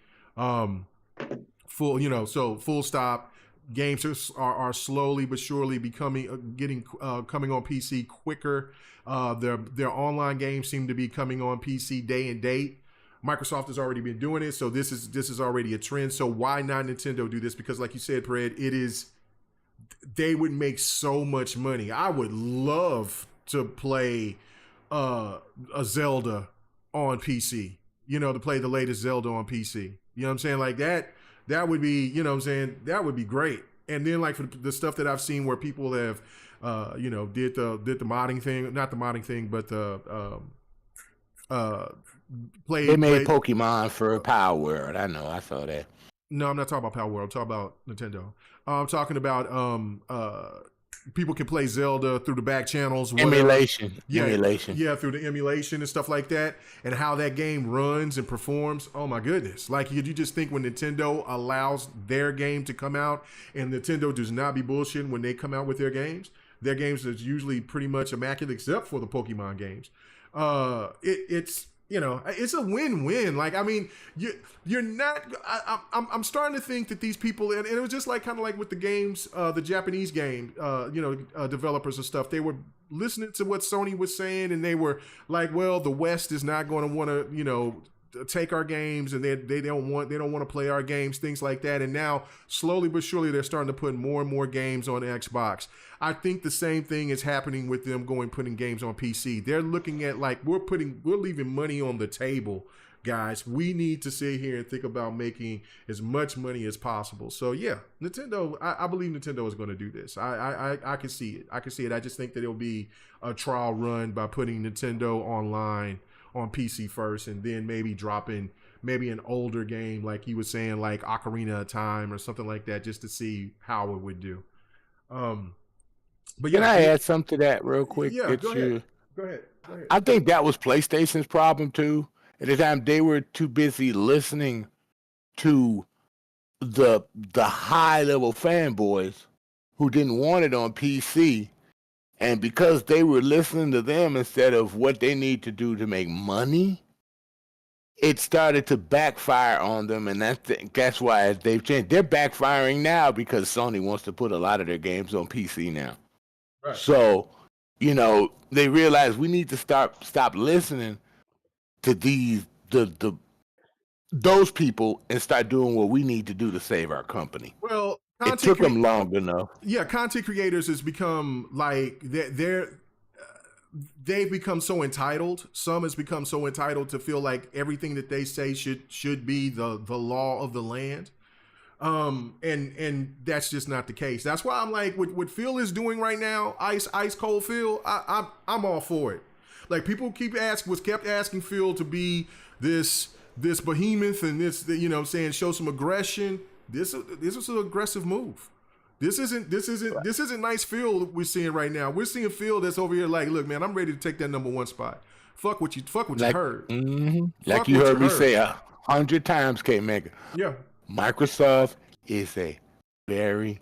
Full stop. Games are slowly but surely coming on PC quicker. Their online games seem to be coming on PC day and date. Microsoft has already been doing it, so this is already a trend. So why not Nintendo do this? Because like you said, Pred, they would make so much money. I would love to play a Zelda on PC. To play the latest Zelda on PC. You know what I'm saying? Like that would be, that would be great. And then like for the stuff that I've seen where people have did the modding thing, not the modding thing, but the They made played. Pokemon for Palworld. I know, I saw that. No, I'm not talking about Palworld. I'm talking about Nintendo. I'm talking about people can play Zelda through the back channels. Whatever. Emulation. Yeah, through the emulation and stuff like that, and how that game runs and performs. Oh my goodness! Like, could you just think when Nintendo allows their game to come out, and Nintendo does not be bullshitting when they come out with their games. Their games is usually pretty much immaculate, except for the Pokemon games. it's it's a win-win. Like, I mean, you're not. I'm starting to think that these people, and it was just like kind of like with the games, the Japanese game, developers and stuff. They were listening to what Sony was saying, and they were like, well, the West is not going to want to take our games, and they don't want to play our games, things like that. And now slowly but surely they're starting to put more and more games on Xbox. I think the same thing is happening with them putting games on PC. They're looking at like, we're leaving money on the table, guys. We need to sit here and think about making as much money as possible. So yeah, Nintendo, I believe Nintendo is going to do this. I can see it. I just think that it'll be a trial run by putting Nintendo online on PC first, and then maybe dropping an older game like he was saying, like Ocarina of Time or something like that, just to see how it would do. But yeah, can I add something to that real quick? Yeah, go ahead. Go ahead. I think that was PlayStation's problem too. At the time, they were too busy listening to the high level fanboys who didn't want it on PC. And because they were listening to them instead of what they need to do to make money, it started to backfire on them. And that's why they've changed. They're backfiring now because Sony wants to put a lot of their games on PC now. Right. So, they realize we need to stop listening to those people and start doing what we need to do to save our company. Well, it took them long enough. Yeah, content creators has become like they've become so entitled. Some has become so entitled to feel like everything that they say should be the law of the land. And that's just not the case. That's why I'm like, what Phil is doing right now, ice cold Phil, I'm all for it. Like, people kept asking Phil to be this behemoth and this, show some aggression. This was an aggressive move. This isn't nice Phil we're seeing right now. We're seeing Phil that's over here like, look, man, I'm ready to take that number one spot. Fuck what you heard. Mm-hmm. Like you heard me say 100 times, K-Mega. Yeah. Microsoft is a very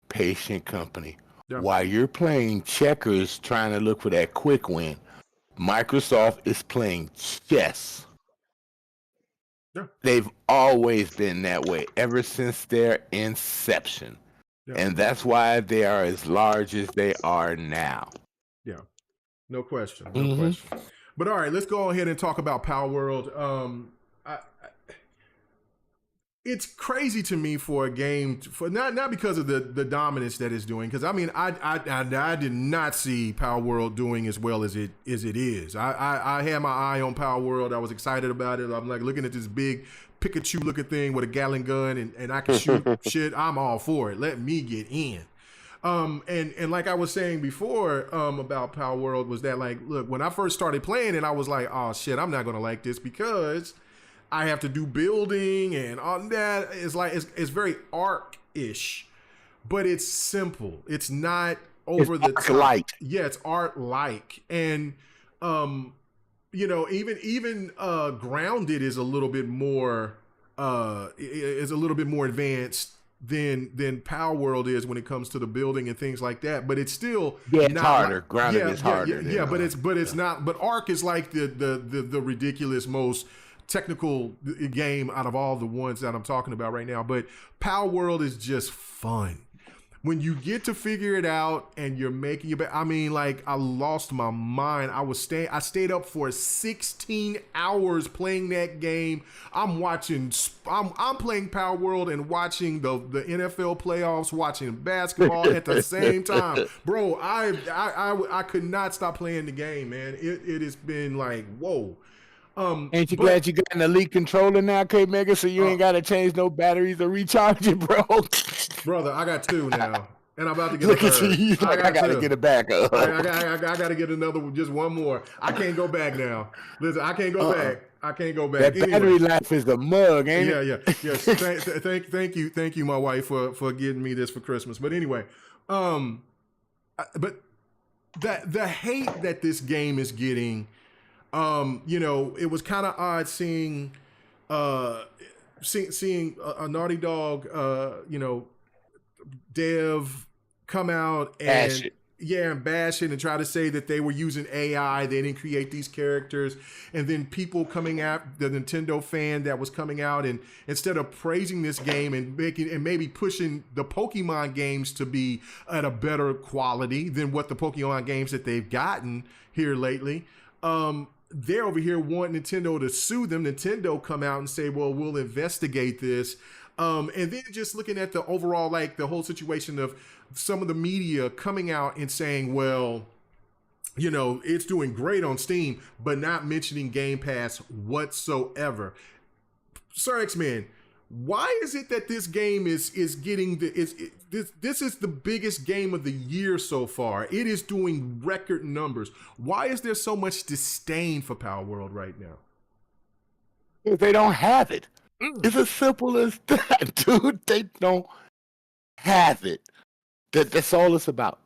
patient company. Yeah. While you're playing checkers trying to look for that quick win, Microsoft is playing chess. Yeah. They've always been that way ever since their inception. Yeah. And that's why they are as large as they are now. Yeah. No question. No question. But all right, let's go ahead and talk about Palworld. It's crazy to me for a game, for not because of the dominance that it's doing, because I mean I did not see Palworld doing as well as it is. I had my eye on Palworld. I was excited about it. I'm like looking at this big Pikachu looking thing with a Gatling gun and I can shoot shit. I'm all for it. Let me get in. And like I was saying before about Palworld was that, like, look, when I first started playing it, I was like, oh shit, I'm not gonna like this because I have to do building and all that. It's like it's very Ark-ish, but it's simple. It's not over the top. Light. Yeah, it's art-like, and even Grounded is a little bit more advanced than Palworld is when it comes to the building and things like that. But it's still it's harder. Grounded is harder. But it's not. But Ark is like the ridiculous most technical game out of all the ones that I'm talking about right now. But Palworld is just fun when you get to figure it out and you're making it. I mean, like, I lost my mind. I stayed up for 16 hours playing that game. I'm playing Palworld and watching the NFL playoffs, watching basketball at the same time. Bro, I could not stop playing the game, man. It has been like, whoa. Ain't you glad you got an elite controller now, K-Mega, so you ain't got to change no batteries or recharge it, bro? Brother, I got two now, and I'm about to get a third. I got to get it back up. I got to get another one, just one more. I can't go back now. Listen, I can't go back. I can't go back. That battery life is a mug, ain't it? Yeah. Yes. Thank you, my wife, for getting me this for Christmas. But anyway, but the hate that this game is getting. It was kind of odd seeing a Naughty Dog, dev come out and and bash it and try to say that they were using AI, they didn't create these characters, and then people coming at the Nintendo fan that was coming out and instead of praising this game and making and maybe pushing the Pokemon games to be at a better quality than what the Pokemon games that they've gotten here lately, they're over here wanting Nintendo to sue them. Nintendo come out and say, well, we'll investigate this. And then just looking at the overall, like the whole situation of some of the media coming out and saying, well, you know, it's doing great on Steam, but not mentioning Game Pass whatsoever. Sir X-Man, why is it that this game is getting this is the biggest game of the year so far? It is doing record numbers. Why is there so much disdain for Palworld right now? If they don't have it. It's as simple as that, dude. They don't have it. That's all it's about.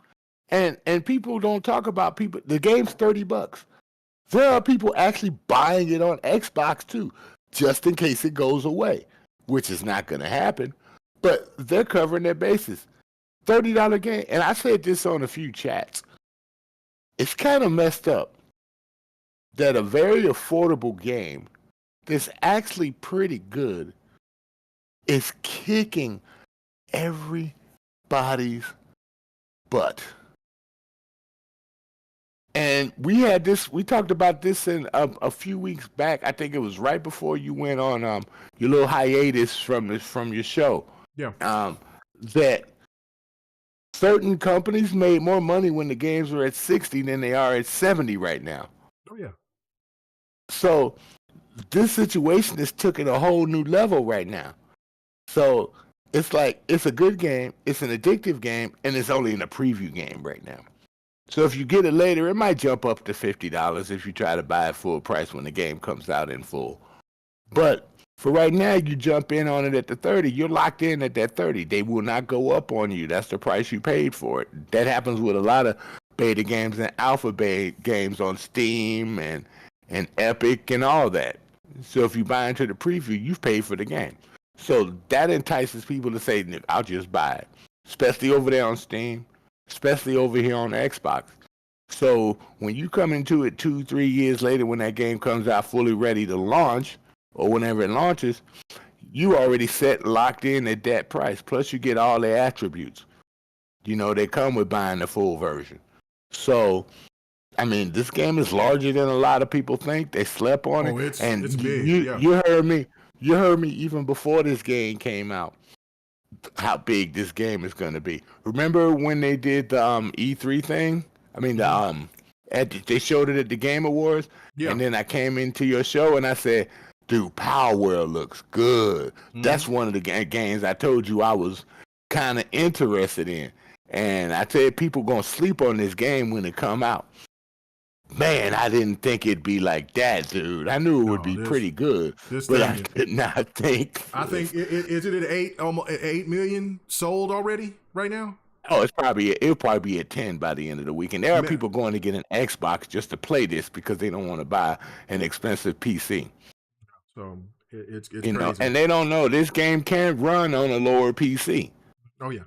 And people don't talk about people. The game's $30. There are people actually buying it on Xbox too, just in case it goes away, which is not going to happen. But they're covering their bases. $30 game. And I said this on a few chats. It's kind of messed up that a very affordable game that's actually pretty good is kicking everybody's butt. And we talked about this in a few weeks back. I think it was right before you went on your little hiatus from your show. Yeah. That certain companies made more money when the games were at 60 than they are at 70 right now. Oh yeah. So this situation is took it a whole new level right now. So it's like, it's a good game, it's an addictive game, and it's only in a preview game right now. So if you get it later, it might jump up to $50 if you try to buy it full price when the game comes out in full. But for right now, you jump in on it at the 30, you're locked in at that 30. They will not go up on you. That's the price you paid for it. That happens with a lot of beta games and alpha beta games on Steam and Epic and all that. So if you buy into the preview, you've paid for the game. So that entices people to say, I'll just buy it. Especially over there on Steam, especially over here on Xbox. So when you come into it 2-3 years later when that game comes out fully ready to launch, or whenever it launches, you already locked in at that price. Plus you get all their attributes. You know, they come with buying the full version. So I mean, this game is larger than a lot of people think. They slept on it. It's big. You heard me. You heard me even before this game came out. How big this game is going to be. Remember when they did the E3 thing? I mean, they showed it at the Game Awards. Yeah. And then I came into your show and I said, dude, Palworld looks good. That's one of the games I told you I was kind of interested in. And I said people going to sleep on this game when it come out. Man, I didn't think it'd be like that, dude. I knew it would be pretty good, but I did not think. I think is it at almost 8 million sold already right now? Oh, it'll probably be at 10 by the end of the week. And there are people going to get an Xbox just to play this because they don't want to buy an expensive PC. So it's you crazy. know, and they don't know this game can't run on a lower PC. Oh yeah.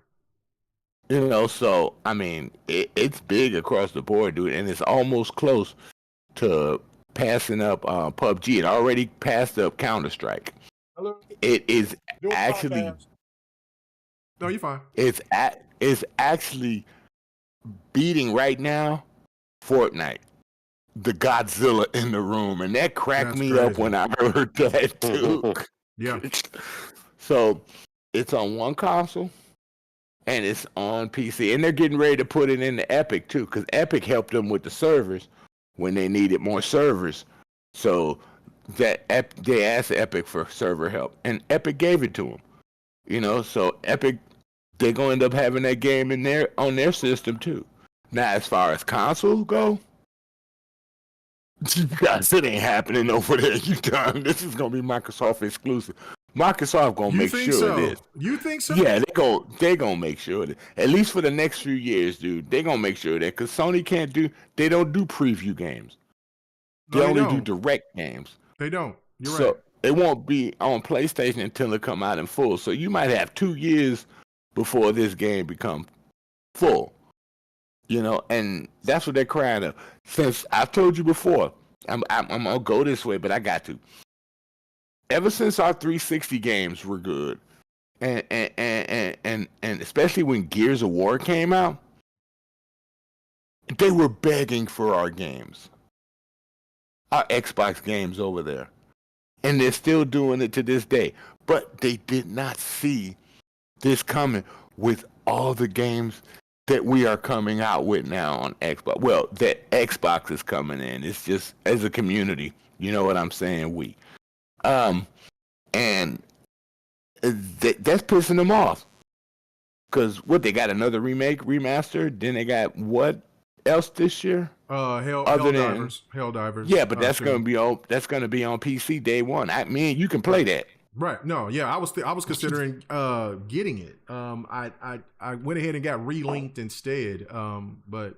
You know, so, I mean, it's big across the board, dude, and it's almost close to passing up PUBG. It already passed up Counter-Strike. Hello? It is actually... No, you're fine. It's actually beating right now Fortnite, the Godzilla in the room, and that cracked me up when I heard that, too. Yeah. So, it's on one console. And it's on PC. And they're getting ready to put it into Epic, too, because Epic helped them with the servers when they needed more servers. So they asked Epic for server help, and Epic gave it to them. You know, so Epic, they're going to end up having that game on their system, too. Now, as far as consoles go, guys, it ain't happening over there. You done. This is going to be Microsoft exclusive. Microsoft gonna make sure it is. You think so? Yeah, they gonna make sure that at least for the next few years, dude. They gonna make sure that because Sony they don't do preview games. They only do direct games. They don't. You're right. So it won't be on PlayStation until it come out in full. So you might have 2 years before this game become full. And that's what they're crying of. Since I've told you before, I'm gonna go this way, but I got to. Ever since our 360 games were good, and especially when Gears of War came out, they were begging for our games, our Xbox games over there, and they're still doing it to this day. But they did not see this coming with all the games that we are coming out with now on Xbox. Well, that Xbox is coming in. It's just as a community, you know what I'm saying? And that's pissing them off. Because what, they got another remake, remaster? Then they got what else this year? Helldivers. Yeah, but that's gonna be on PC day one. I mean, you can play that. Right. No. Yeah. I was considering getting it. I went ahead and got relinked instead. But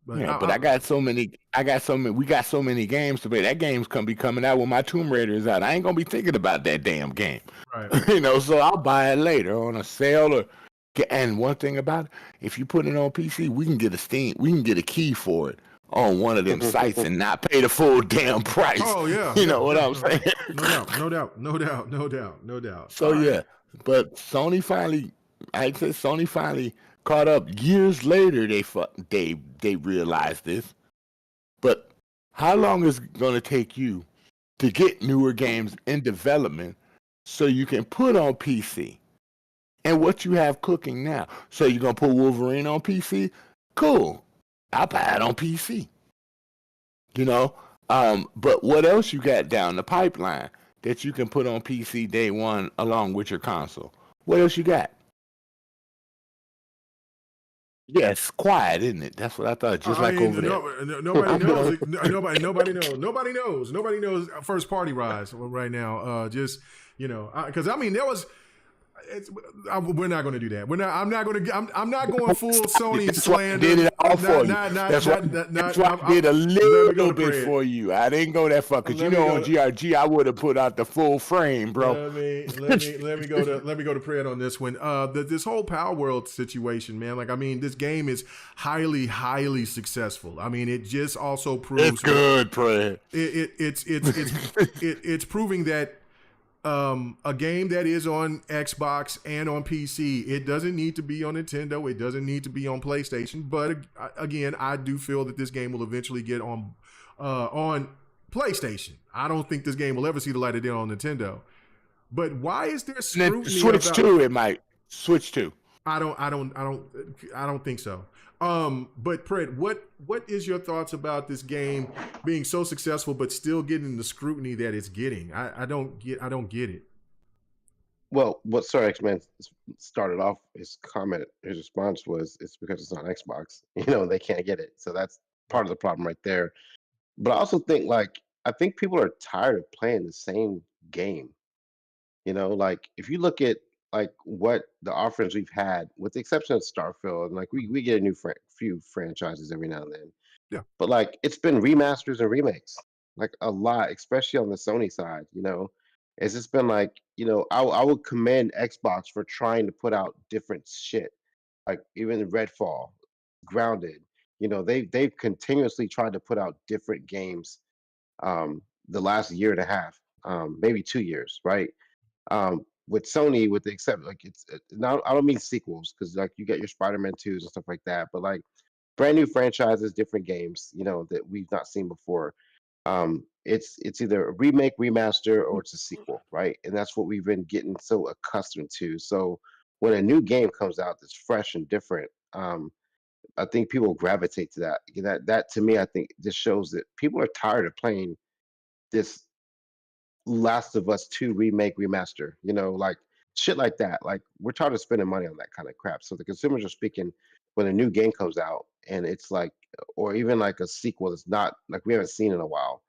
I got so many. We got so many games to play. That game's gonna be coming out when my Tomb Raider is out. I ain't gonna be thinking about that damn game. Right. So I'll buy it later on a sale and one thing about it, if you put it on PC, we can get a key for it on one of them sites and not pay the full damn price. Oh yeah. You know what I'm saying? No doubt. So yeah, but Sony finally caught up. Years later, they realized this. But how long is it going to take you to get newer games in development so you can put on PC? And what you have cooking now. So you're going to put Wolverine on PC? Cool. I'll buy it on PC. But what else you got down the pipeline that you can put on PC day one along with your console? What else you got? Yeah, it's quiet, isn't it? That's what I thought. Just over there. Nobody knows. Nobody knows first party rise right now. Because there was. We're not going to do that. I'm not going full Sony slander. Did it all for you. That's why I did a little bit for you. I didn't go that far because on GRG I would have put out the full frame, bro. Let me go to Pred on this one. This whole Palworld situation, man. This game is highly successful. It just also proves it's good, Pred. It's proving that. A game that is on Xbox and on PC, it doesn't need to be on Nintendo. It doesn't need to be on PlayStation. But again, I do feel that this game will eventually get on PlayStation. I don't think this game will ever see the light of day on Nintendo. But why is there scrutiny? Switch 2, it might Switch 2. I don't think so. But Pred, what is your thoughts about this game being so successful but still getting the scrutiny that it's getting? I don't get it. Well, what Sir X-Man started off his response was, it's because it's on Xbox. They can't get it. So that's part of the problem right there. But I also think I think people are tired of playing the same game. If you look at what the offerings we've had, with the exception of Starfield, and we get a new few franchises every now and then. Yeah. But it's been remasters and remakes, a lot, especially on the Sony side. It's just been I would commend Xbox for trying to put out different shit, even Redfall, Grounded. They've continuously tried to put out different games. The last year and a half, maybe 2 years, right? With Sony, with the exception, it's not. I don't mean sequels because you get your Spider-Man 2s and stuff like that, but brand new franchises, different games, that we've not seen before. It's either a remake, remaster, or it's a sequel, right? And that's what we've been getting so accustomed to. So when a new game comes out that's fresh and different, I think people gravitate to that. That to me, I think just shows that people are tired of playing this Last of Us 2 remake, remaster, shit like that. We're tired of spending money on that kind of crap. So the consumers are speaking when a new game comes out and it's or even a sequel that's not we haven't seen in a while.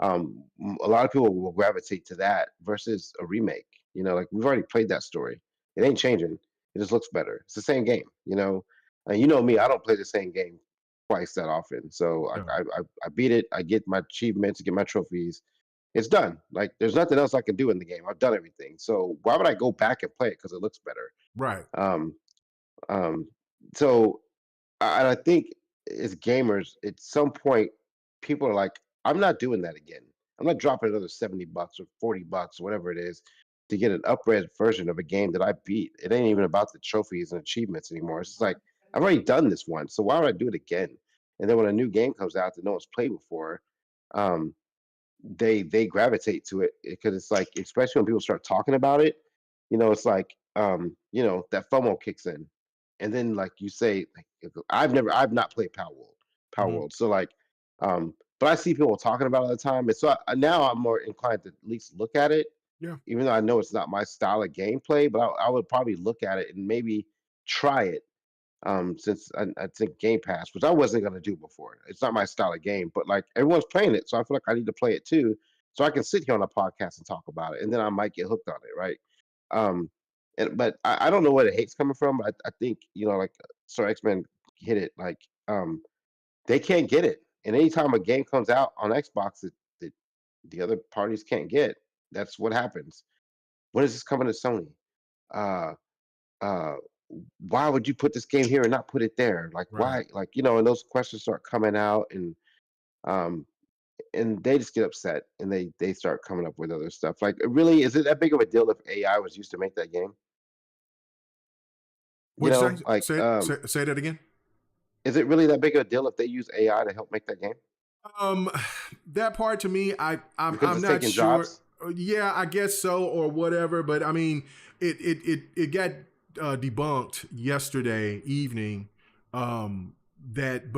A lot of people will gravitate to that versus a remake. We've already played that story. It ain't changing. It just looks better. It's the same game, and me, I don't play the same game twice that often. So Yeah. I beat it. I get my achievements, get my trophies. It's done. There's nothing else I can do in the game. I've done everything. So why would I go back and play it because it looks better? Right. So I think as gamers, at some point, people are like, I'm not doing that again. I'm not dropping another $70 or $40, whatever it is, to get an upgraded version of a game that I beat. It ain't even about the trophies and achievements anymore. It's just like I've already done this one, so why would I do it again? And then when a new game comes out that no one's played before, um, they gravitate to it because it's like, especially when people start talking about it, it's like that FOMO kicks in, and then like you say, like, I've not played Mhm. Palworld, so like, but I see people talking about it all the time, and so now I'm more inclined to at least look at it, Yeah. even though I know it's not my style of gameplay, but I would probably look at it and maybe try it, since I think Game Pass, which I wasn't gonna do before. It's not my style of game, but like everyone's playing it, so I feel like I need to play it too, so I can sit here on a podcast and talk about it, and then I might get hooked on it, right? Um, but I don't know where the hate's coming from. But I think like Sir X-Men hit it. Like they can't get it, and anytime a game comes out on Xbox that the other parties can't get, that's what happens. When is this coming to Sony? Uh, uh, why would you put this game here and not put it there? Like Right. why? Like and those questions start coming out, um and they just get upset and they start coming up with other stuff. Like really, is it that big of a deal if AI was used to make that game? What'd you say? Like Say that again. is it really that big of a deal if they use AI to help make that game? Um, that part to me, Because I'm it's not taking sure. jobs. Yeah, I guess so or whatever. But I mean, it got debunked yesterday evening. But you know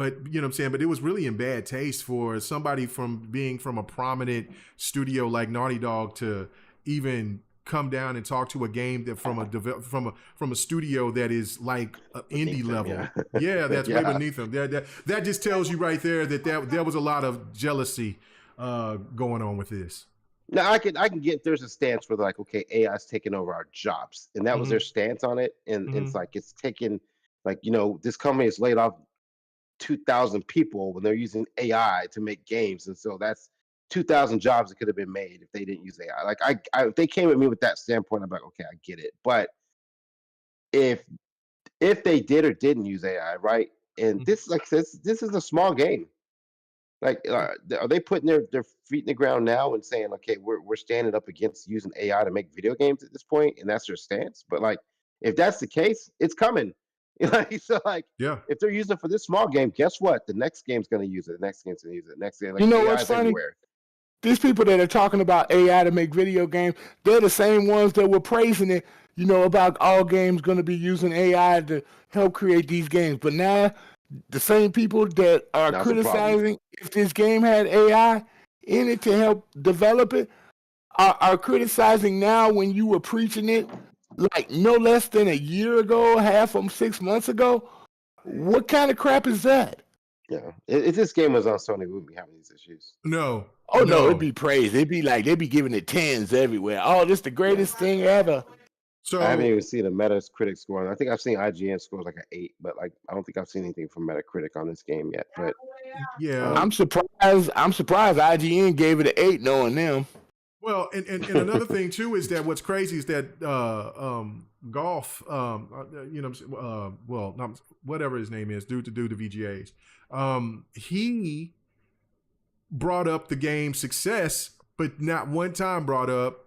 what I'm saying. But it was really in bad taste for somebody from being from a prominent studio like Naughty Dog to even come down and talk to a game that from a studio that is like indie Beneath them, level. yeah. Yeah, that's way Yeah. beneath them. That just tells you right there that there was a lot of jealousy going on with this. Now I can get there's a stance for like, okay, AI's taking over our jobs. And that was Hmm. their stance on it. And Hmm. it's like it's taken like, this company has laid off 2,000 people when they're using AI to make games. And so that's 2,000 jobs that could have been made if they didn't use AI. Like if they came at me with that standpoint, I'm like, okay, I get it. But if they did or didn't use AI, right? And this like this is a small game. Like, are they putting their feet in the ground now and saying, okay, we're standing up against using AI to make video games at this point, and that's their stance? But like, if that's the case, it's coming. Like, so like, Yeah. if they're using it for this small game, guess what? The next game's going to use it. The next game's going to use it. The next game, like You know AI what's is funny? everywhere. These people that are talking about AI to make video games, they're the same ones that were praising it, about all games going to be using AI to help create these games. But now, the same people that are Now it's a problem. criticizing if this game had AI in it to help develop it are criticizing now when you were preaching it like no less than a year ago, half of 6 months ago. What kind of crap is that? Yeah, if this game was on Sony, we wouldn't be having these issues. No. Oh no, it'd No. be praised. It'd be like they'd be giving it tens everywhere. Oh, this the Yeah. greatest thing ever. I haven't So even seen a Metacritic score. I think I've seen IGN scores like an 8, but like I don't think I've seen anything from Metacritic on this game yet. But yeah. um, I'm surprised IGN gave it an 8 knowing them. Well, and another thing too is that what's crazy is that golf, well, not, whatever his name is, dude to do the VGAs, he brought up the game's success, but not one time brought up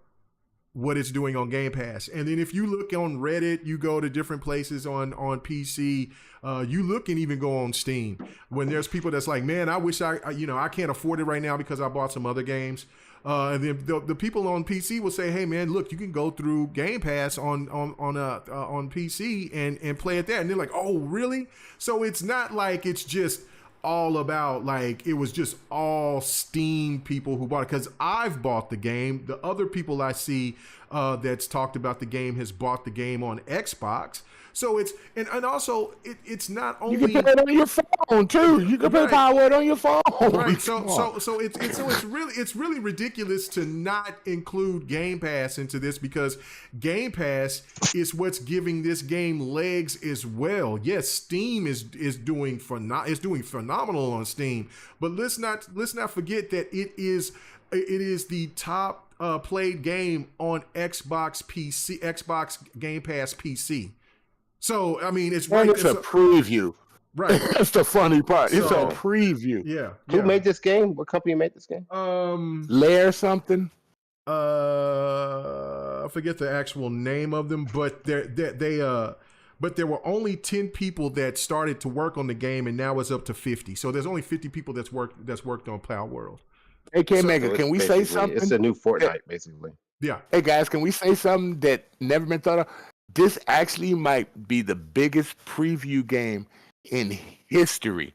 what it's doing on Game Pass. And then if you look on Reddit, you go to different places on PC, you look and even go on Steam when there's people that's like, man, I wish I can't afford it right now because I bought some other games. And then the people on PC will say, hey man, look, you can go through Game Pass on PC and play it there. And they're like, oh really? So it's not like it's just all about like it was just all Steam people who bought it, because I've bought the game. The other people I see that's talked about the game has bought the game on Xbox. So it's and also it's not You can only play it on your phone too. You can play right. Palworld on your phone. Right. Come on. So it's really ridiculous to not include Game Pass into this, because Game Pass is what's giving this game legs as well. Yes, Steam is doing phenomenal on Steam, but let's not forget that it is the top played game on Xbox Game Pass PC. So I mean, it's And right it's there. a preview. Right. That's the funny part. It's a So- preview. Yeah. Who yeah. made this game? What company made this game? Layer something. I forget the actual name of them, but but there were only 10 people that started to work on the game, and now it's up to 50. So there's only 50 people that's worked on Palworld. Hey, K So Mega, can we say something? It's a new Fortnite, basically. Yeah. Hey guys, can we say something that never been thought of? This actually might be the biggest preview game in history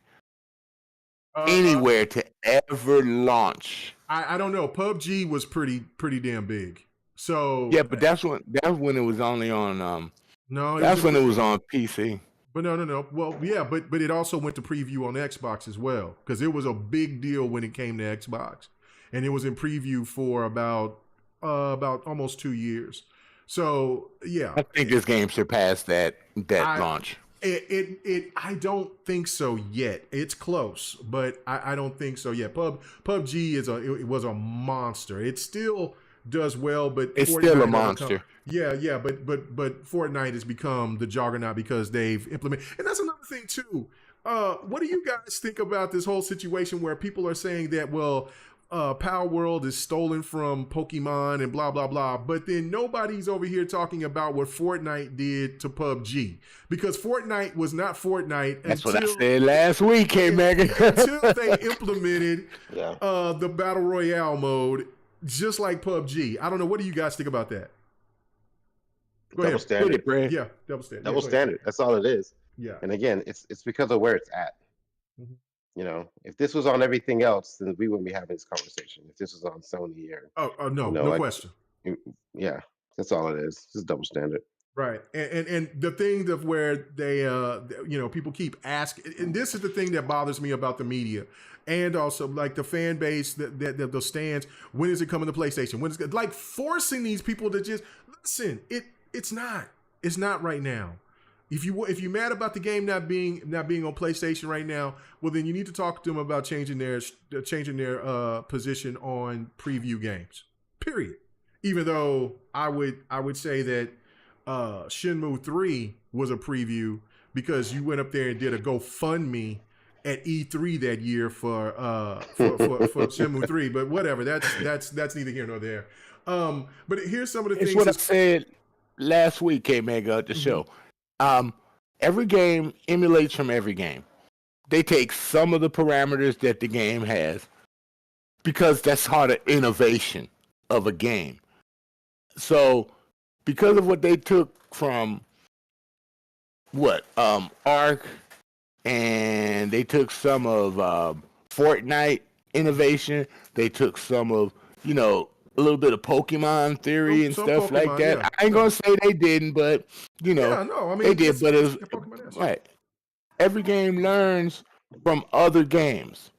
anywhere to ever launch. I don't know. PUBG was pretty damn big. So Yeah, but that's when it was only on no, that's when it was on PC. But no. Well, yeah, but it also went to preview on Xbox as well, because it was a big deal when it came to Xbox, and it was in preview for about almost 2 years. So yeah, I think this game surpassed that launch. I don't think so yet. It's close, but I don't think so yet. PUBG it was a monster. It still does well, but It's Fortnite still a monster. Yeah, but Fortnite has become the juggernaut because they've implemented, and that's another thing too. What do you guys think about this whole situation where people are saying that, well, Palworld is stolen from Pokemon and blah blah blah, but then nobody's over here talking about what Fortnite did to PUBG, because Fortnite was not Fortnite. That's what I said last week, K Mega. Until they implemented the Battle Royale mode, just like PUBG. I don't know. What do you guys think about that? Go Double ahead. standard. Yeah, double standard. Double standard. That's all it is. Yeah. And again, it's because of where it's at. Mhm. You know, if this was on everything else, then we wouldn't be having this conversation. If this was on Sony or No question. yeah, that's all it is. It's double standard. Right. And the thing of where they people keep asking, and this is the thing that bothers me about the media, and also like the fan base, that the stands, when is it coming to PlayStation? When is it, like, forcing these people to just listen? It's not right now. If you're mad about the game not being on PlayStation right now, well, then you need to talk to them about changing their position on preview games. Period. Even though I would say that Shenmue 3 was a preview, because you went up there and did a GoFundMe at E3 that year for Shenmue 3. But whatever, that's neither here nor there. But here's some of the things. It's what I said last week, K Mega, at the show. Every game emulates from every game. They take some of the parameters that the game has, because that's part of innovation of a game. So because of what they took from Ark, and they took some of Fortnite innovation, they took some of, a little bit of Pokemon theory and stuff Pokemon, like that. yeah. I ain't gonna say they didn't, but Yeah, no, I mean, they did. But it was Pokemon is. right. Every game learns from other games,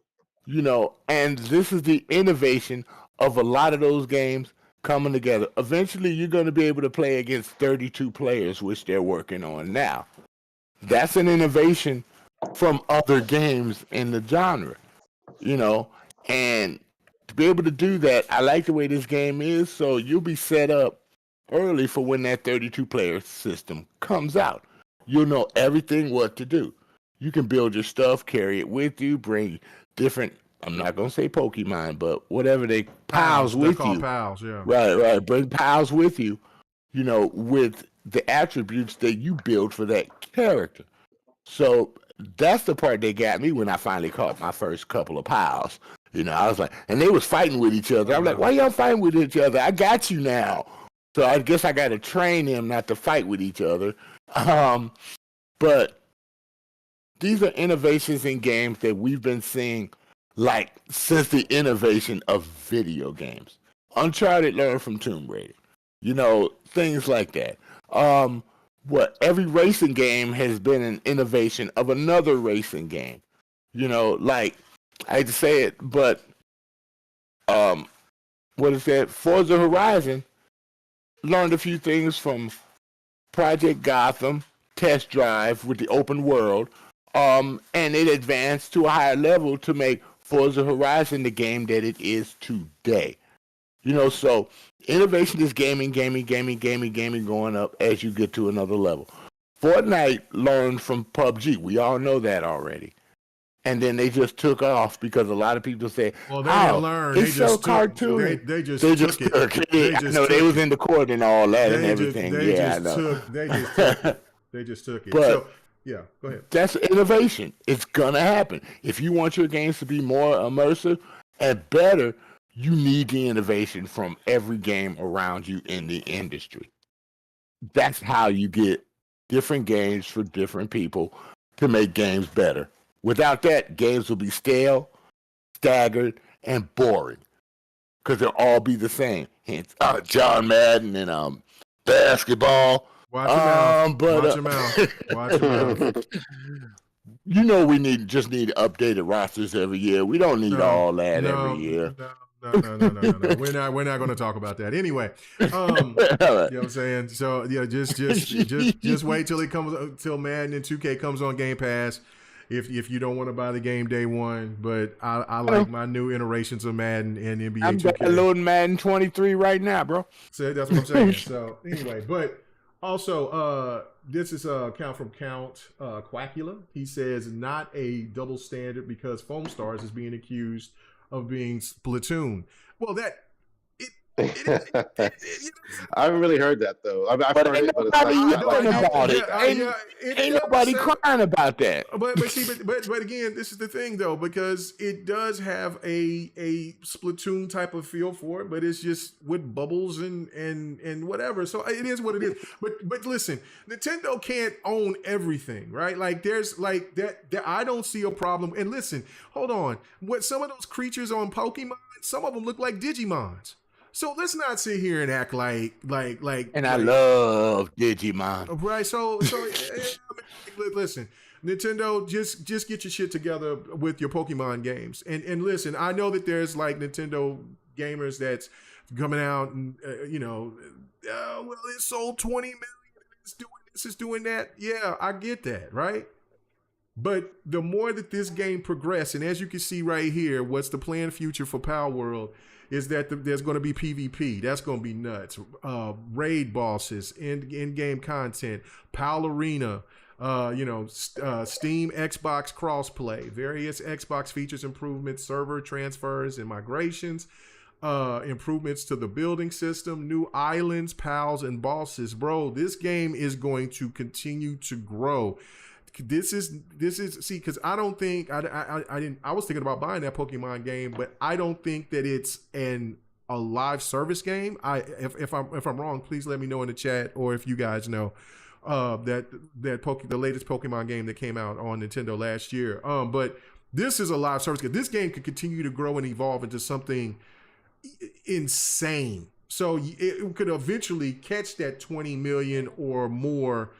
and this is the innovation of a lot of those games coming together. Eventually, you're going to be able to play against 32 players, which they're working on now. That's an innovation from other games in the genre, and to be able to do that, I like the way this game is, so you'll be set up early for when that 32-player system comes out. You'll know everything what to do. You can build your stuff, carry it with you, bring different, I'm not going to say Pokemon, but whatever pals with you. Pals, yeah. Right. Bring pals with you, with the attributes that you build for that character. So that's the part that got me when I finally caught my first couple of pals. I was like, and they was fighting with each other. I'm like, why y'all fighting with each other? I got you now. So I guess I got to train them not to fight with each other. But these are innovations in games that we've been seeing since the innovation of video games. Uncharted learned from Tomb Raider. Things like that. Every racing game has been an innovation of another racing game. I hate to say it, but what is that? Forza Horizon learned a few things from Project Gotham, Test Drive with the open world, and it advanced to a higher level to make Forza Horizon the game that it is today. So innovation is gaming going up as you get to another level. Fortnite learned from PUBG. We all know that already. And then they just took off because a lot of people say, well, they didn't learn. They just cartoon. They just took it. They was in the court and all that and everything. They just took it. But so, yeah, go ahead. That's innovation. It's going to happen. If you want your games to be more immersive and better, you need the innovation from every game around you in the industry. That's how you get different games for different people to make games better. Without that, games will be stale, staggered, and boring because they'll all be the same. Hence, John Madden and basketball. Watch your mouth. Watch your mouth. You know we just need updated rosters every year. We don't need all that every year. No. We're not going to talk about that anyway. You know what I'm saying? So yeah, just wait till Madden and 2K comes on Game Pass. If you don't want to buy the game day one, but I like my new iterations of Madden and NBA 2K. I'm downloading Madden 23 right now, bro. So that's what I'm saying. So anyway, but also this is a account from Count Quackula. He says not a double standard because Foam Stars is being accused of being Splatoon. Well, I haven't really heard that though. I've heard it, but ain't nobody crying about that. But again, this is the thing though, because it does have a Splatoon type of feel for it, but it's just with bubbles and whatever. So it is what it is. But listen, Nintendo can't own everything, right? Like there's like that I don't see a problem. And listen, hold on. What some of those creatures on Pokemon, some of them look like Digimons. So let's not sit here and act like. And I love Digimon. Right. So listen, Nintendo, just get your shit together with your Pokemon games. And listen, I know that there's like Nintendo gamers that's coming out and well, it sold 20 million. It's doing that. Yeah, I get that, right? But the more that this game progresses, and as you can see right here, what's the planned future for Palworld is that there's going to be PvP. That's going to be nuts. Raid bosses, in-game content, Pal Arena, Steam, Xbox crossplay, various Xbox features, improvements, server transfers and migrations, improvements to the building system, new islands, pals, and bosses. Bro, this game is going to continue to grow. This is see, because I don't think I was thinking about buying that Pokemon game, but I don't think that it's a live service game. If I'm wrong, please let me know in the chat, or if you guys know the latest Pokemon game that came out on Nintendo last year. But this is a live service game. This game could continue to grow and evolve into something insane. So it could eventually catch that 20 million or more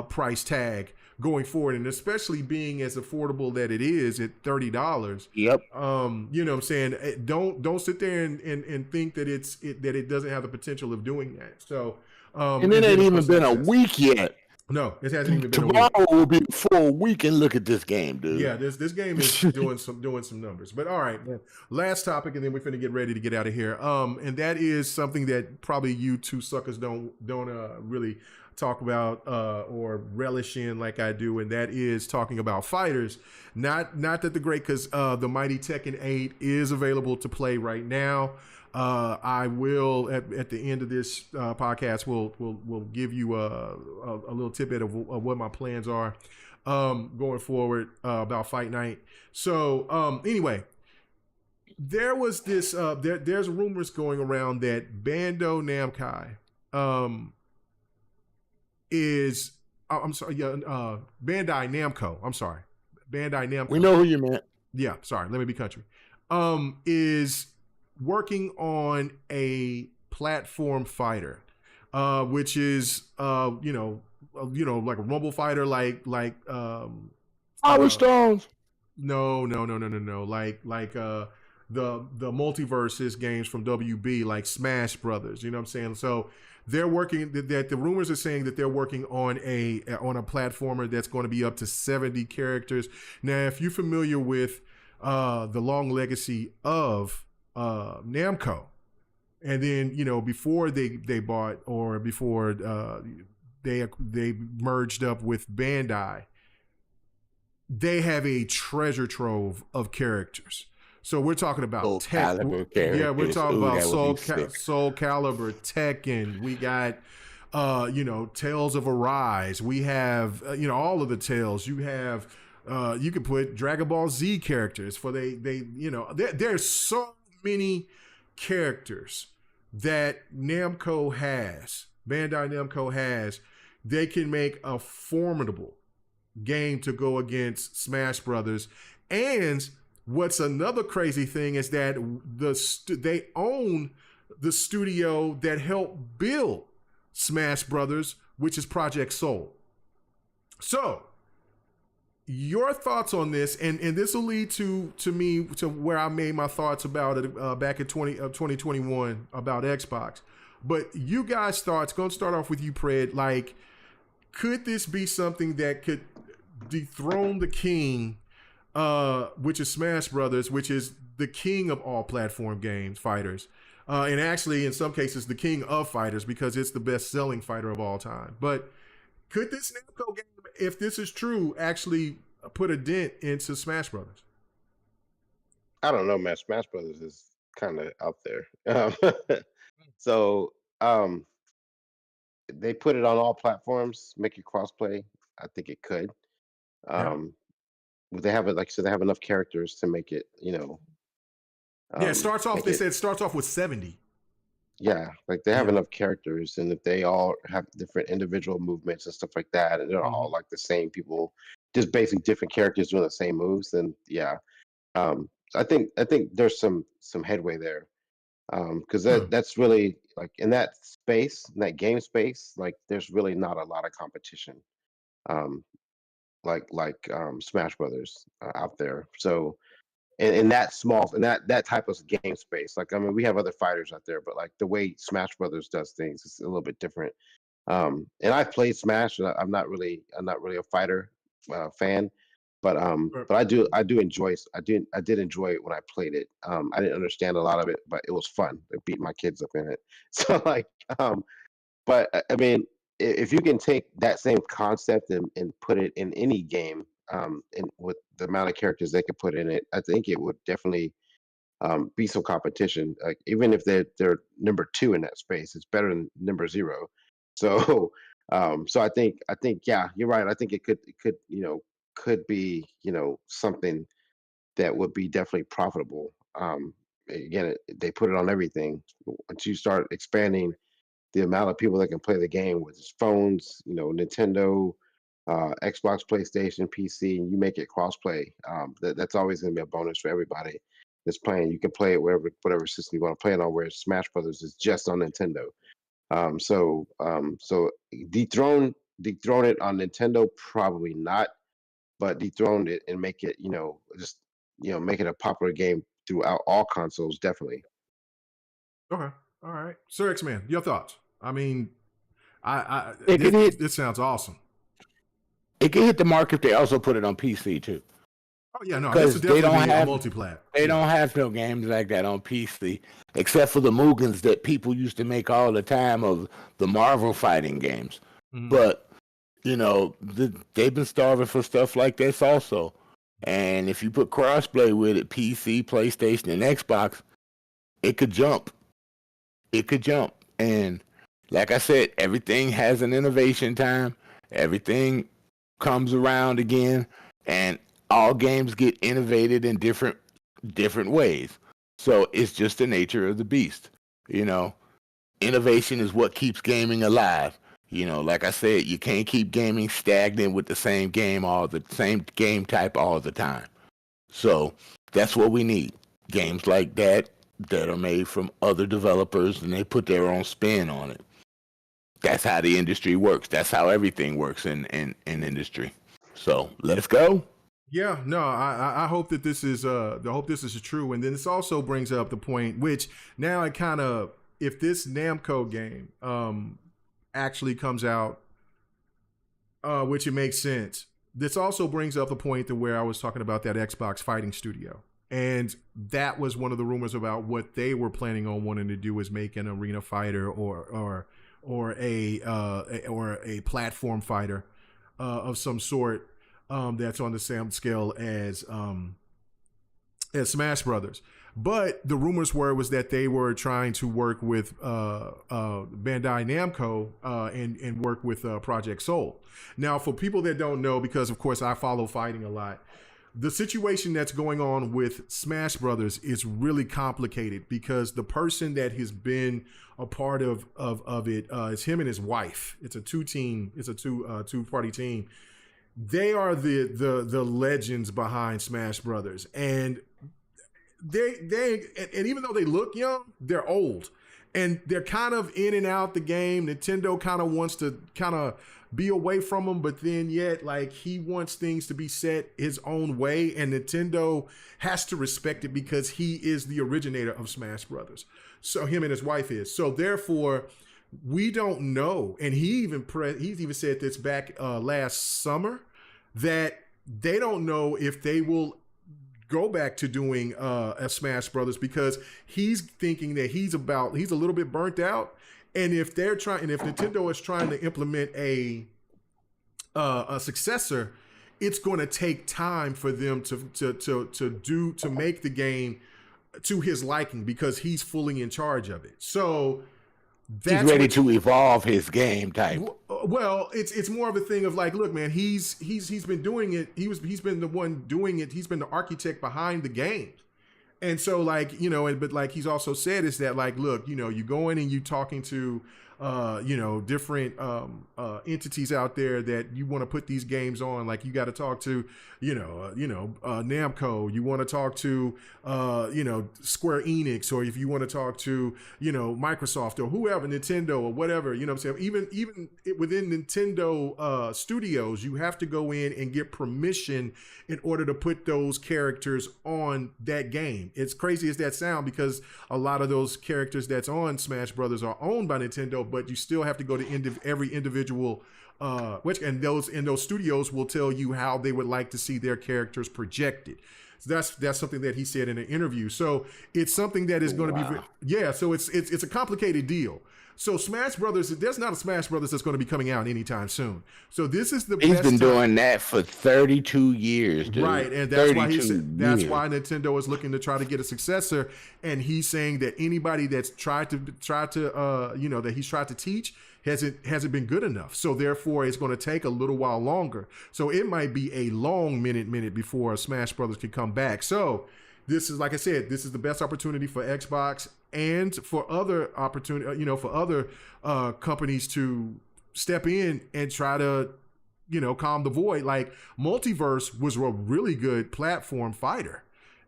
price tag going forward, and especially being as affordable that it is at $30. Yep. You know what I'm saying? Don't sit there and think that it doesn't have the potential of doing that. So and it ain't even been a week yet. No, it hasn't even been Tomorrow a week. will be a full week, and look at this game, dude. Yeah, this game is doing some numbers. But all right, last topic, and then we're finna get ready to get out of here. And that is something that probably you two suckers don't really talk about or relish in like I do, and that is talking about fighters. Not that the great, because the mighty Tekken 8 is available to play right now. I will at the end of this podcast we'll give you a little tidbit of what my plans are going forward about Fight Night. So anyway, there was this there's rumors going around that Bandai Namco Bandai Namco. I'm sorry, Bandai Namco. We know who you meant. Yeah, sorry. Let me be country. Is working on a platform fighter, which is like a rumble fighter, like Power Stones. No. Like the multiverses games from WB, like Smash Brothers. You know what I'm saying? So they're working. That the rumors are saying that they're working on a platformer that's going to be up to 70 characters. Now, if you're familiar with the long legacy of Namco, and then before they bought, or before they merged up with Bandai. They have a treasure trove of characters. So we're talking about Soul Calibur characters. Yeah, we're talking Ooh, about that would be Soul Calibur, Tekken. We got Tales of Arise. We have all of the Tales. You have you could put Dragon Ball Z characters for there's so many characters that Bandai Namco has. They can make a formidable game to go against Smash Brothers. And what's another crazy thing is that they own the studio that helped build Smash Brothers, which is Project Soul. So your thoughts on this, and this will lead to where I made my thoughts about it back in 2021 about Xbox. But you guys' thoughts, going to start off with you, Pred, like, could this be something that could dethrone the king, which is Smash Brothers, which is the king of all platform games, fighters, and actually in some cases the king of fighters because it's the best-selling fighter of all time. But could this Namco game, if this is true, actually put a dent into Smash Brothers? I don't know, man. Smash Brothers is kind of out there. So they put it on all platforms, make it crossplay. I think it could. They have it, like I said, they have enough characters to make it, it starts off. They said it starts off with 70. Yeah, like they have enough characters, and if they all have different individual movements and stuff like that, and they're all like the same people, just basically different characters doing the same moves, then I think there's some headway there, because that's really like in that space, in that game space, like there's really not a lot of competition, like Smash Brothers out there. So in that small, in that type of game space, like I mean, we have other fighters out there, but like the way Smash Brothers does things is a little bit different. And I've played Smash, and I'm not really a fighter fan, but I did enjoy it when I played it. I didn't understand a lot of it, but it was fun. I beat my kids up in it. So like, but I mean, if you can take that same concept and put it in any game, and with the amount of characters they could put in it, I think it would definitely be some competition. Like even if they're number 2 in that space, it's better than number 0. So so I think yeah, you're right. I think it could be something that would be definitely profitable. Again, they put it on everything. Once you start expanding the amount of people that can play the game with phones, Nintendo, Xbox, PlayStation, PC, and you make it crossplay, that's always going to be a bonus for everybody that's playing. You can play it whatever system you want to play it on, whereas Smash Brothers is just on Nintendo. So dethrone it on Nintendo, probably not, but dethrone it and make it, make it a popular game throughout all consoles, definitely. Okay. All right. Sir X-Man, your thoughts? I mean, this sounds awesome. It can hit the mark if they also put it on PC too. Oh yeah, no, this is definitely a multi-plat. They don't have no games like that on PC, except for the Mugans that people used to make all the time of the Marvel fighting games. Mm-hmm. But they've been starving for stuff like this also. And if you put crossplay with it, PC, PlayStation, and Xbox, it could jump. And like I said, everything has an innovation time. Everything comes around again, and all games get innovated in different ways. So it's just the nature of the beast. Innovation is what keeps gaming alive. Like I said, you can't keep gaming stagnant with the same game type all the time. So that's what we need. Games like that are made from other developers, and they put their own spin on it. That's how the industry works. That's how everything works in industry. So let's go. Yeah, no, I hope that this is true. And then this also brings up the point, which now it kind of, if this Namco game actually comes out, which it makes sense. This also brings up the point to where I was talking about that Xbox fighting studio. And that was one of the rumors about what they were planning on wanting to do, is make an arena fighter or or a platform fighter of some sort that's on the same scale as Smash Brothers. But the rumors was that they were trying to work with Bandai Namco and work with Project Soul. Now, for people that don't know, because of course I follow fighting a lot, the situation that's going on with Smash Brothers is really complicated because the person that has been a part of it is him and his wife. It's a two-party team. They are the legends behind Smash Brothers, and and even though they look young, they're old, and they're kind of in and out the game. Nintendo kind of wants to be away from them, but then yet like he wants things to be set his own way, and Nintendo has to respect it because he is the originator of Smash Brothers. So him and his wife is. So therefore, we don't know, and he's even said this back last summer that they don't know if they will go back to doing a Smash Brothers because he's thinking that he's a little bit burnt out, and if Nintendo is trying to implement a successor, it's going to take time for them to make the game to his liking because he's fully in charge of it. So he's ready to evolve his game type. Well, it's more of a thing of like, look, man, he's been doing it. He's been the one doing it. He's been the architect behind the game. And so like, but like he's also said is that like, look, you go in and you talking to different entities out there that you want to put these games on. Like you got to talk to, Namco. You want to talk to, Square Enix, or if you want to talk to, Microsoft or whoever, Nintendo or whatever. You know what I'm saying? Even within Nintendo studios, you have to go in and get permission in order to put those characters on that game. It's crazy as that sound because a lot of those characters that's on Smash Brothers are owned by Nintendo, but you still have to go to every individual those studios will tell you how they would like to see their characters projected. So that's something that he said in an interview. So it's something that is going to be so it's a complicated deal. So Smash Brothers, there's not a Smash Brothers that's going to be coming out anytime soon. So this is the He's been doing that for 32 years, dude. Right, and that's why why Nintendo is looking to try to get a successor, and he's saying that anybody that's tried to that he's tried to teach hasn't been good enough. So therefore it's going to take a little while longer. So it might be a long minute before Smash Brothers can come back. So this is, like I said, this is the best opportunity for Xbox and for other companies to step in and try to, calm the void. Like Multiverse was a really good platform fighter.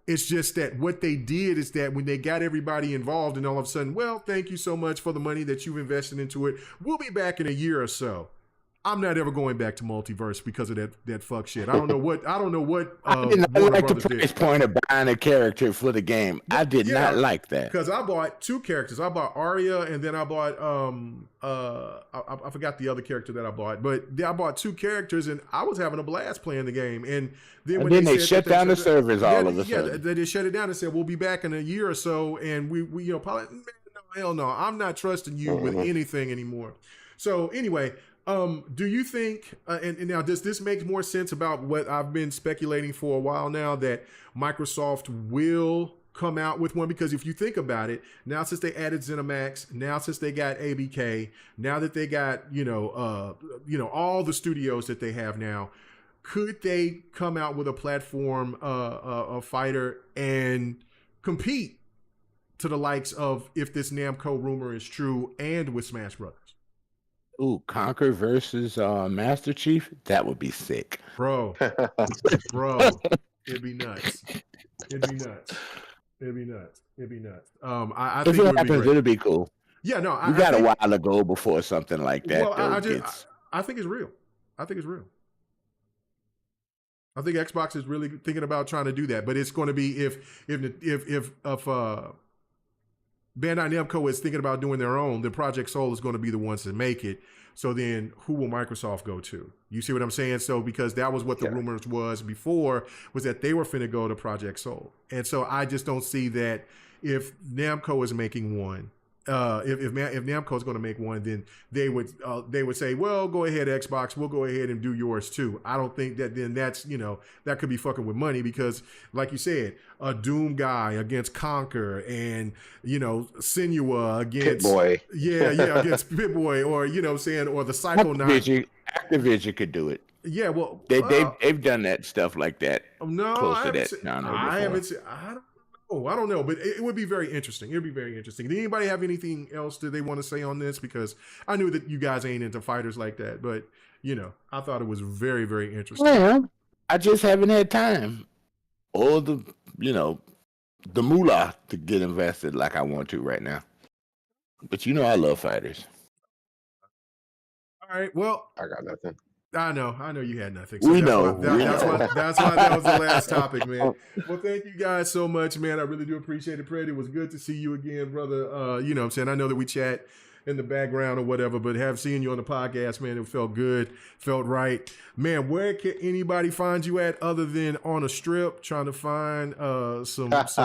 It's just that what they did is that when they got everybody involved and all of a sudden, well, thank you so much for the money that you've invested into it. We'll be back in a year or so. I'm not ever going back to Multiverse because of that fuck shit. I don't know what I did not like the price point of buying a character for the game. I did not like that. Because I bought two characters. I bought Arya, and then I bought I forgot the other character that I bought. But I bought two characters, and I was having a blast playing the game. And then when they shut down the servers all of a sudden. They just shut it down and said we'll be back in a year or so. And we probably, man, no, hell no, I'm not trusting you with anything anymore. So anyway. Do you think, and now does this make more sense about what I've been speculating for a while now, that Microsoft will come out with one? Because if you think about it, now since they added ZeniMax, now since they got ABK, now that they got, all the studios that they have now, could they come out with a platform, a fighter and compete to the likes of, if this Namco rumor is true, and with Smash Brothers? Ooh, Conquer versus Master Chief? That would be sick. Bro, it'd be nuts. It'd be nuts. I think if it happens, it'll be cool. Yeah, no, we got a while to go before something like that. Well, I think it's real. I think Xbox is really thinking about trying to do that, but it's going to be if Bandai Namco is thinking about doing their own, then Project Soul is going to be the ones that make it. So then who will Microsoft go to? You see what I'm saying? So because that was what the rumors was before, was that they were finna go to Project Soul. And so I just don't see that if Namco is making one, if Namco's going to make one, then they would say, well, go ahead, Xbox, we'll go ahead and do yours too. I don't think that then that's that could be fucking with money, because like you said, a Doom guy against Conquer, and Senua against Pit-Boy. against Pit-Boy, or or the Psychonaut. Activision could do it. Yeah, well, they've done that stuff like that. No, close I to that. I haven't seen. I don't know, but it would be very interesting. It would be very interesting. Did anybody have anything else that they want to say on this? Because I knew that you guys ain't into fighters like that, but I thought it was very, very interesting. Well, I just haven't had time, or the moolah to get invested like I want to right now. But I love fighters. All right, well, I got nothing. I know you had nothing. So that's why that was the last topic, man. Well, thank you guys so much, man. I really do appreciate it, Fred. It was good to see you again, brother. What I'm saying? I know that we chat in the background or whatever, but seeing you on the podcast, man, it felt good, felt right. Man, where can anybody find you at other than on a strip trying to find some pants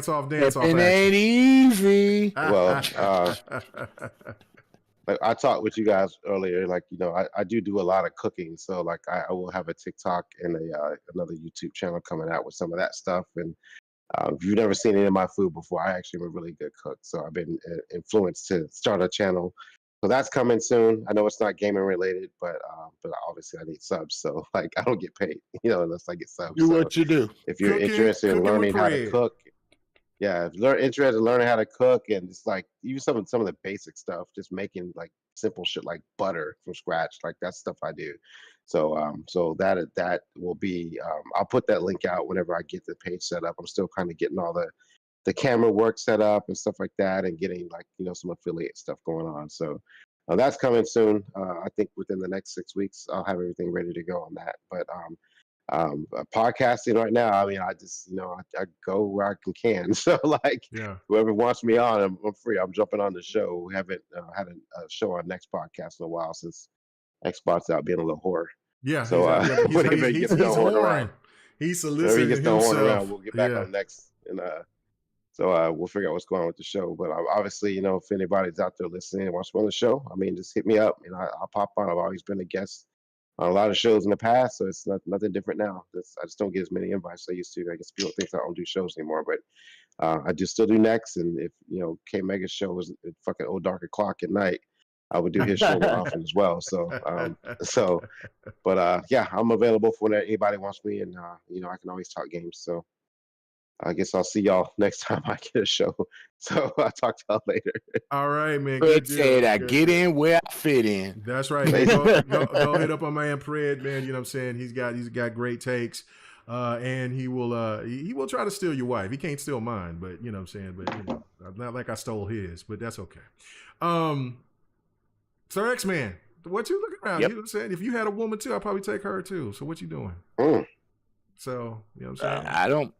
off, dance off action? It ain't easy. Well, like I talked with you guys earlier, like, I do a lot of cooking. So like I will have a TikTok and another YouTube channel coming out with some of that stuff. And if you've never seen any of my food before, I actually am a really good cook. So I've been influenced to start a channel. So that's coming soon. I know it's not gaming related, but obviously I need subs. So like I don't get paid, unless I get subs. Do what you do. If you're interested in learning how to cook, if you're interested in learning how to cook, and it's like even some of the basic stuff, just making like simple shit like butter from scratch, like that's stuff I do. So so that will be I'll put that link out whenever I get the page set up. I'm still kind of getting all the camera work set up and stuff like that, and getting like some affiliate stuff going on. So that's coming soon. I think within the next 6 weeks I'll have everything ready to go on that. But podcasting right now, I mean, I just I go where I can. So like whoever wants me on, I'm free. I'm jumping on the show. We haven't had a show on Next Podcast in a while since Xbox out being a little whore. Yeah. So he's whoring. He's soliciting himself. Around, we'll get back on Next, and so we'll figure out what's going on with the show. But obviously, if anybody's out there listening and wants to be on the show, I mean, just hit me up. I'll pop on. I've always been a guest on a lot of shows in the past, so it's nothing different now. I just don't get as many invites as I used to. I guess people think I don't do shows anymore, but I do still do Next. And if K Mega's show was at fucking old dark o'clock at night, I would do his show often as well. So but I'm available for when anybody wants me, and I can always talk games. So I guess I'll see y'all next time I get a show. So I'll talk to y'all later. All right, man. Fred said I get in where I fit in. That's right. Go hit up on my man Fred, man. You know what I'm saying? He's got great takes. And he will try to steal your wife. He can't steal mine, but you know what I'm saying? But not like I stole his, but that's okay. Sir X-Man, what you looking around? Yep. You know what I'm saying? If you had a woman too, I'd probably take her too. So what you doing? So, you know what I'm saying?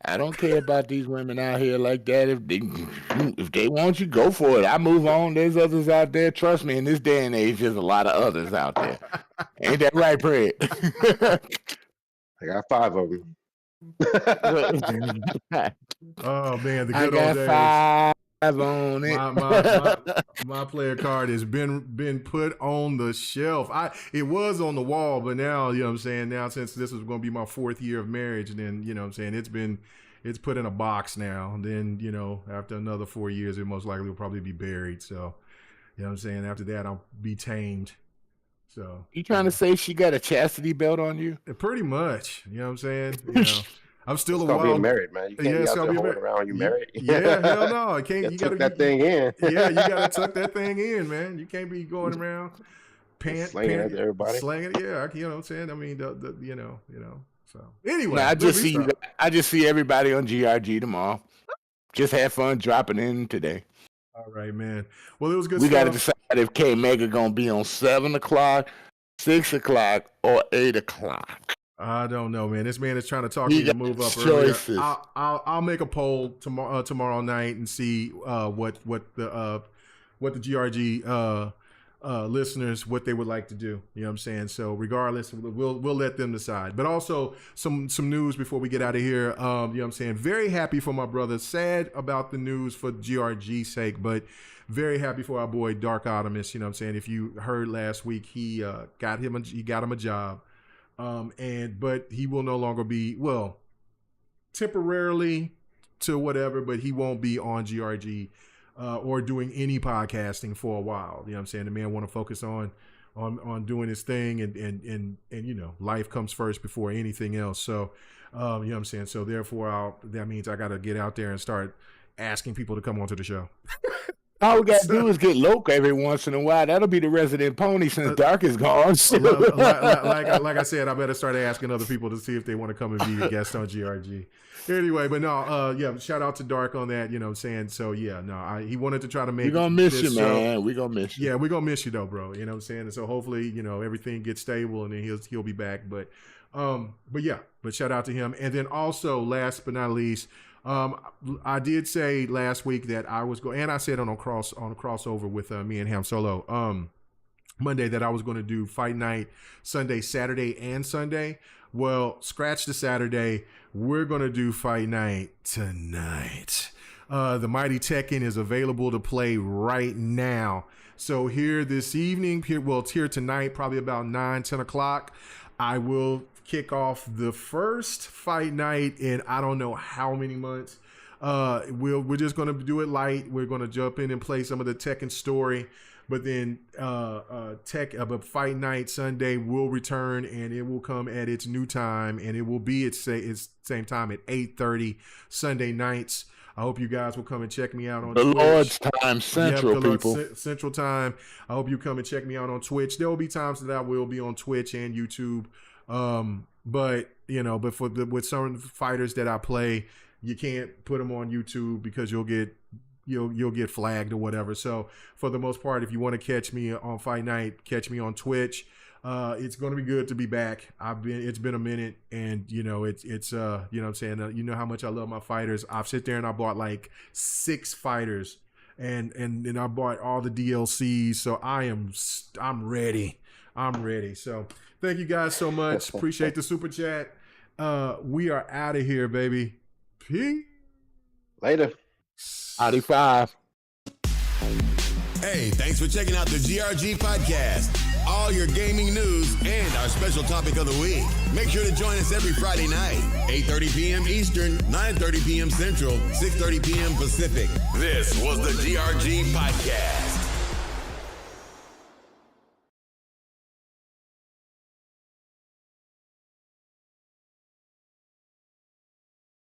I don't care about these women out here like that. If they want you, go for it. I move on. There's others out there. Trust me, in this day and age, there's a lot of others out there. Ain't that right, Fred? I got 5 of them. Oh man, the good I old days. got 5 on it. My player card has been put on the shelf. It was on the wall, but now, you know what I'm saying, now since this is going to be my 4th year of marriage, then, you know what I'm saying, it's put in a box now. And then, after another 4 years, it most likely will probably be buried. So, you know what I'm saying, after that, I'll be tamed. So you trying to say she got a chastity belt on you? Pretty much. You know what I'm saying? I'm still a wild. Being married, man. You can't be out there holding around when you're married. Yeah, hell no. I can't. You gotta that thing in. Yeah, you gotta tuck that thing in, man. You can't be going around slanging it to everybody. Slanging it, yeah. You know what I'm saying? I mean, So anyway, I just see everybody on GRG tomorrow. Just had fun dropping in today. All right, man. Well, it was good. We got to decide if K Mega gonna be on 7 o'clock, 6 o'clock, or 8 o'clock. I don't know, man. This man is trying to talk me to move up earlier. I'll make a poll tomorrow night and see what the GRG listeners what they would like to do. You know what I'm saying? So regardless, we'll let them decide. But also some news before we get out of here. You know what I'm saying? Very happy for my brother. Sad about the news for GRG's sake, but very happy for our boy Dark Optimus. You know what I'm saying? If you heard last week, he got him a job. But he will no longer be, well, temporarily to whatever, but he won't be on GRG or doing any podcasting for a while. You know what I'm saying? The man want to focus on doing his thing and you know, life comes first before anything else. So you know what I'm saying? So therefore that means I got to get out there and start asking people to come onto the show. All we gotta do is get Loke every once in a while. That'll be the resident pony since Dark is gone. like I said, I better start asking other people to see if they want to come and be a guest on GRG. Anyway, but no, yeah, shout out to Dark on that. You know what I'm saying? So yeah, no, he wanted to try to make. We're gonna miss you, man. We're gonna miss you. Yeah, we're gonna miss you though, bro. You know what I'm saying? And so hopefully, you know, everything gets stable and then he'll be back. But yeah, but shout out to him. And then also, last but not least. I did say last week that I was going, and I said on a crossover with me and Ham Solo Monday that I was going to do Fight Night Sunday, Saturday, and Sunday. Well, scratch the Saturday. We're going to do Fight Night tonight. The Mighty Tekken is available to play right now. So here this evening, it's here tonight, probably about 9-10 o'clock. I will kick off the first Fight Night in I don't know how many months. We're just going to do it light. We're going to jump in and play some of the Tekken story, but then Fight Night Sunday will return and it will come at its new time and it will be its same time at 8:30 Sunday nights. I hope you guys will come and check me out on the Twitch. Lord's time, Central people. Central time. I hope you come and check me out on Twitch. There will be times that I will be on Twitch and YouTube. But you know, with some fighters that I play, you can't put them on YouTube because you'll get flagged or whatever. So for the most part, if you want to catch me on Fight Night, catch me on Twitch. It's going to be good to be back. It's been a minute, and you know, it's you know what I'm saying? You know how much I love my fighters. I've sit there and I bought like 6 fighters and I bought all the DLCs. So I'm ready. I'm ready. So thank you guys so much. Appreciate the super chat. We are out of here, baby. Peace. Later. 95. Hey, thanks for checking out the GRG podcast. All your gaming news and our special topic of the week. Make sure to join us every Friday night, 8:30 p.m. Eastern, 9:30 p.m. Central, 6:30 p.m. Pacific. This was the GRG podcast.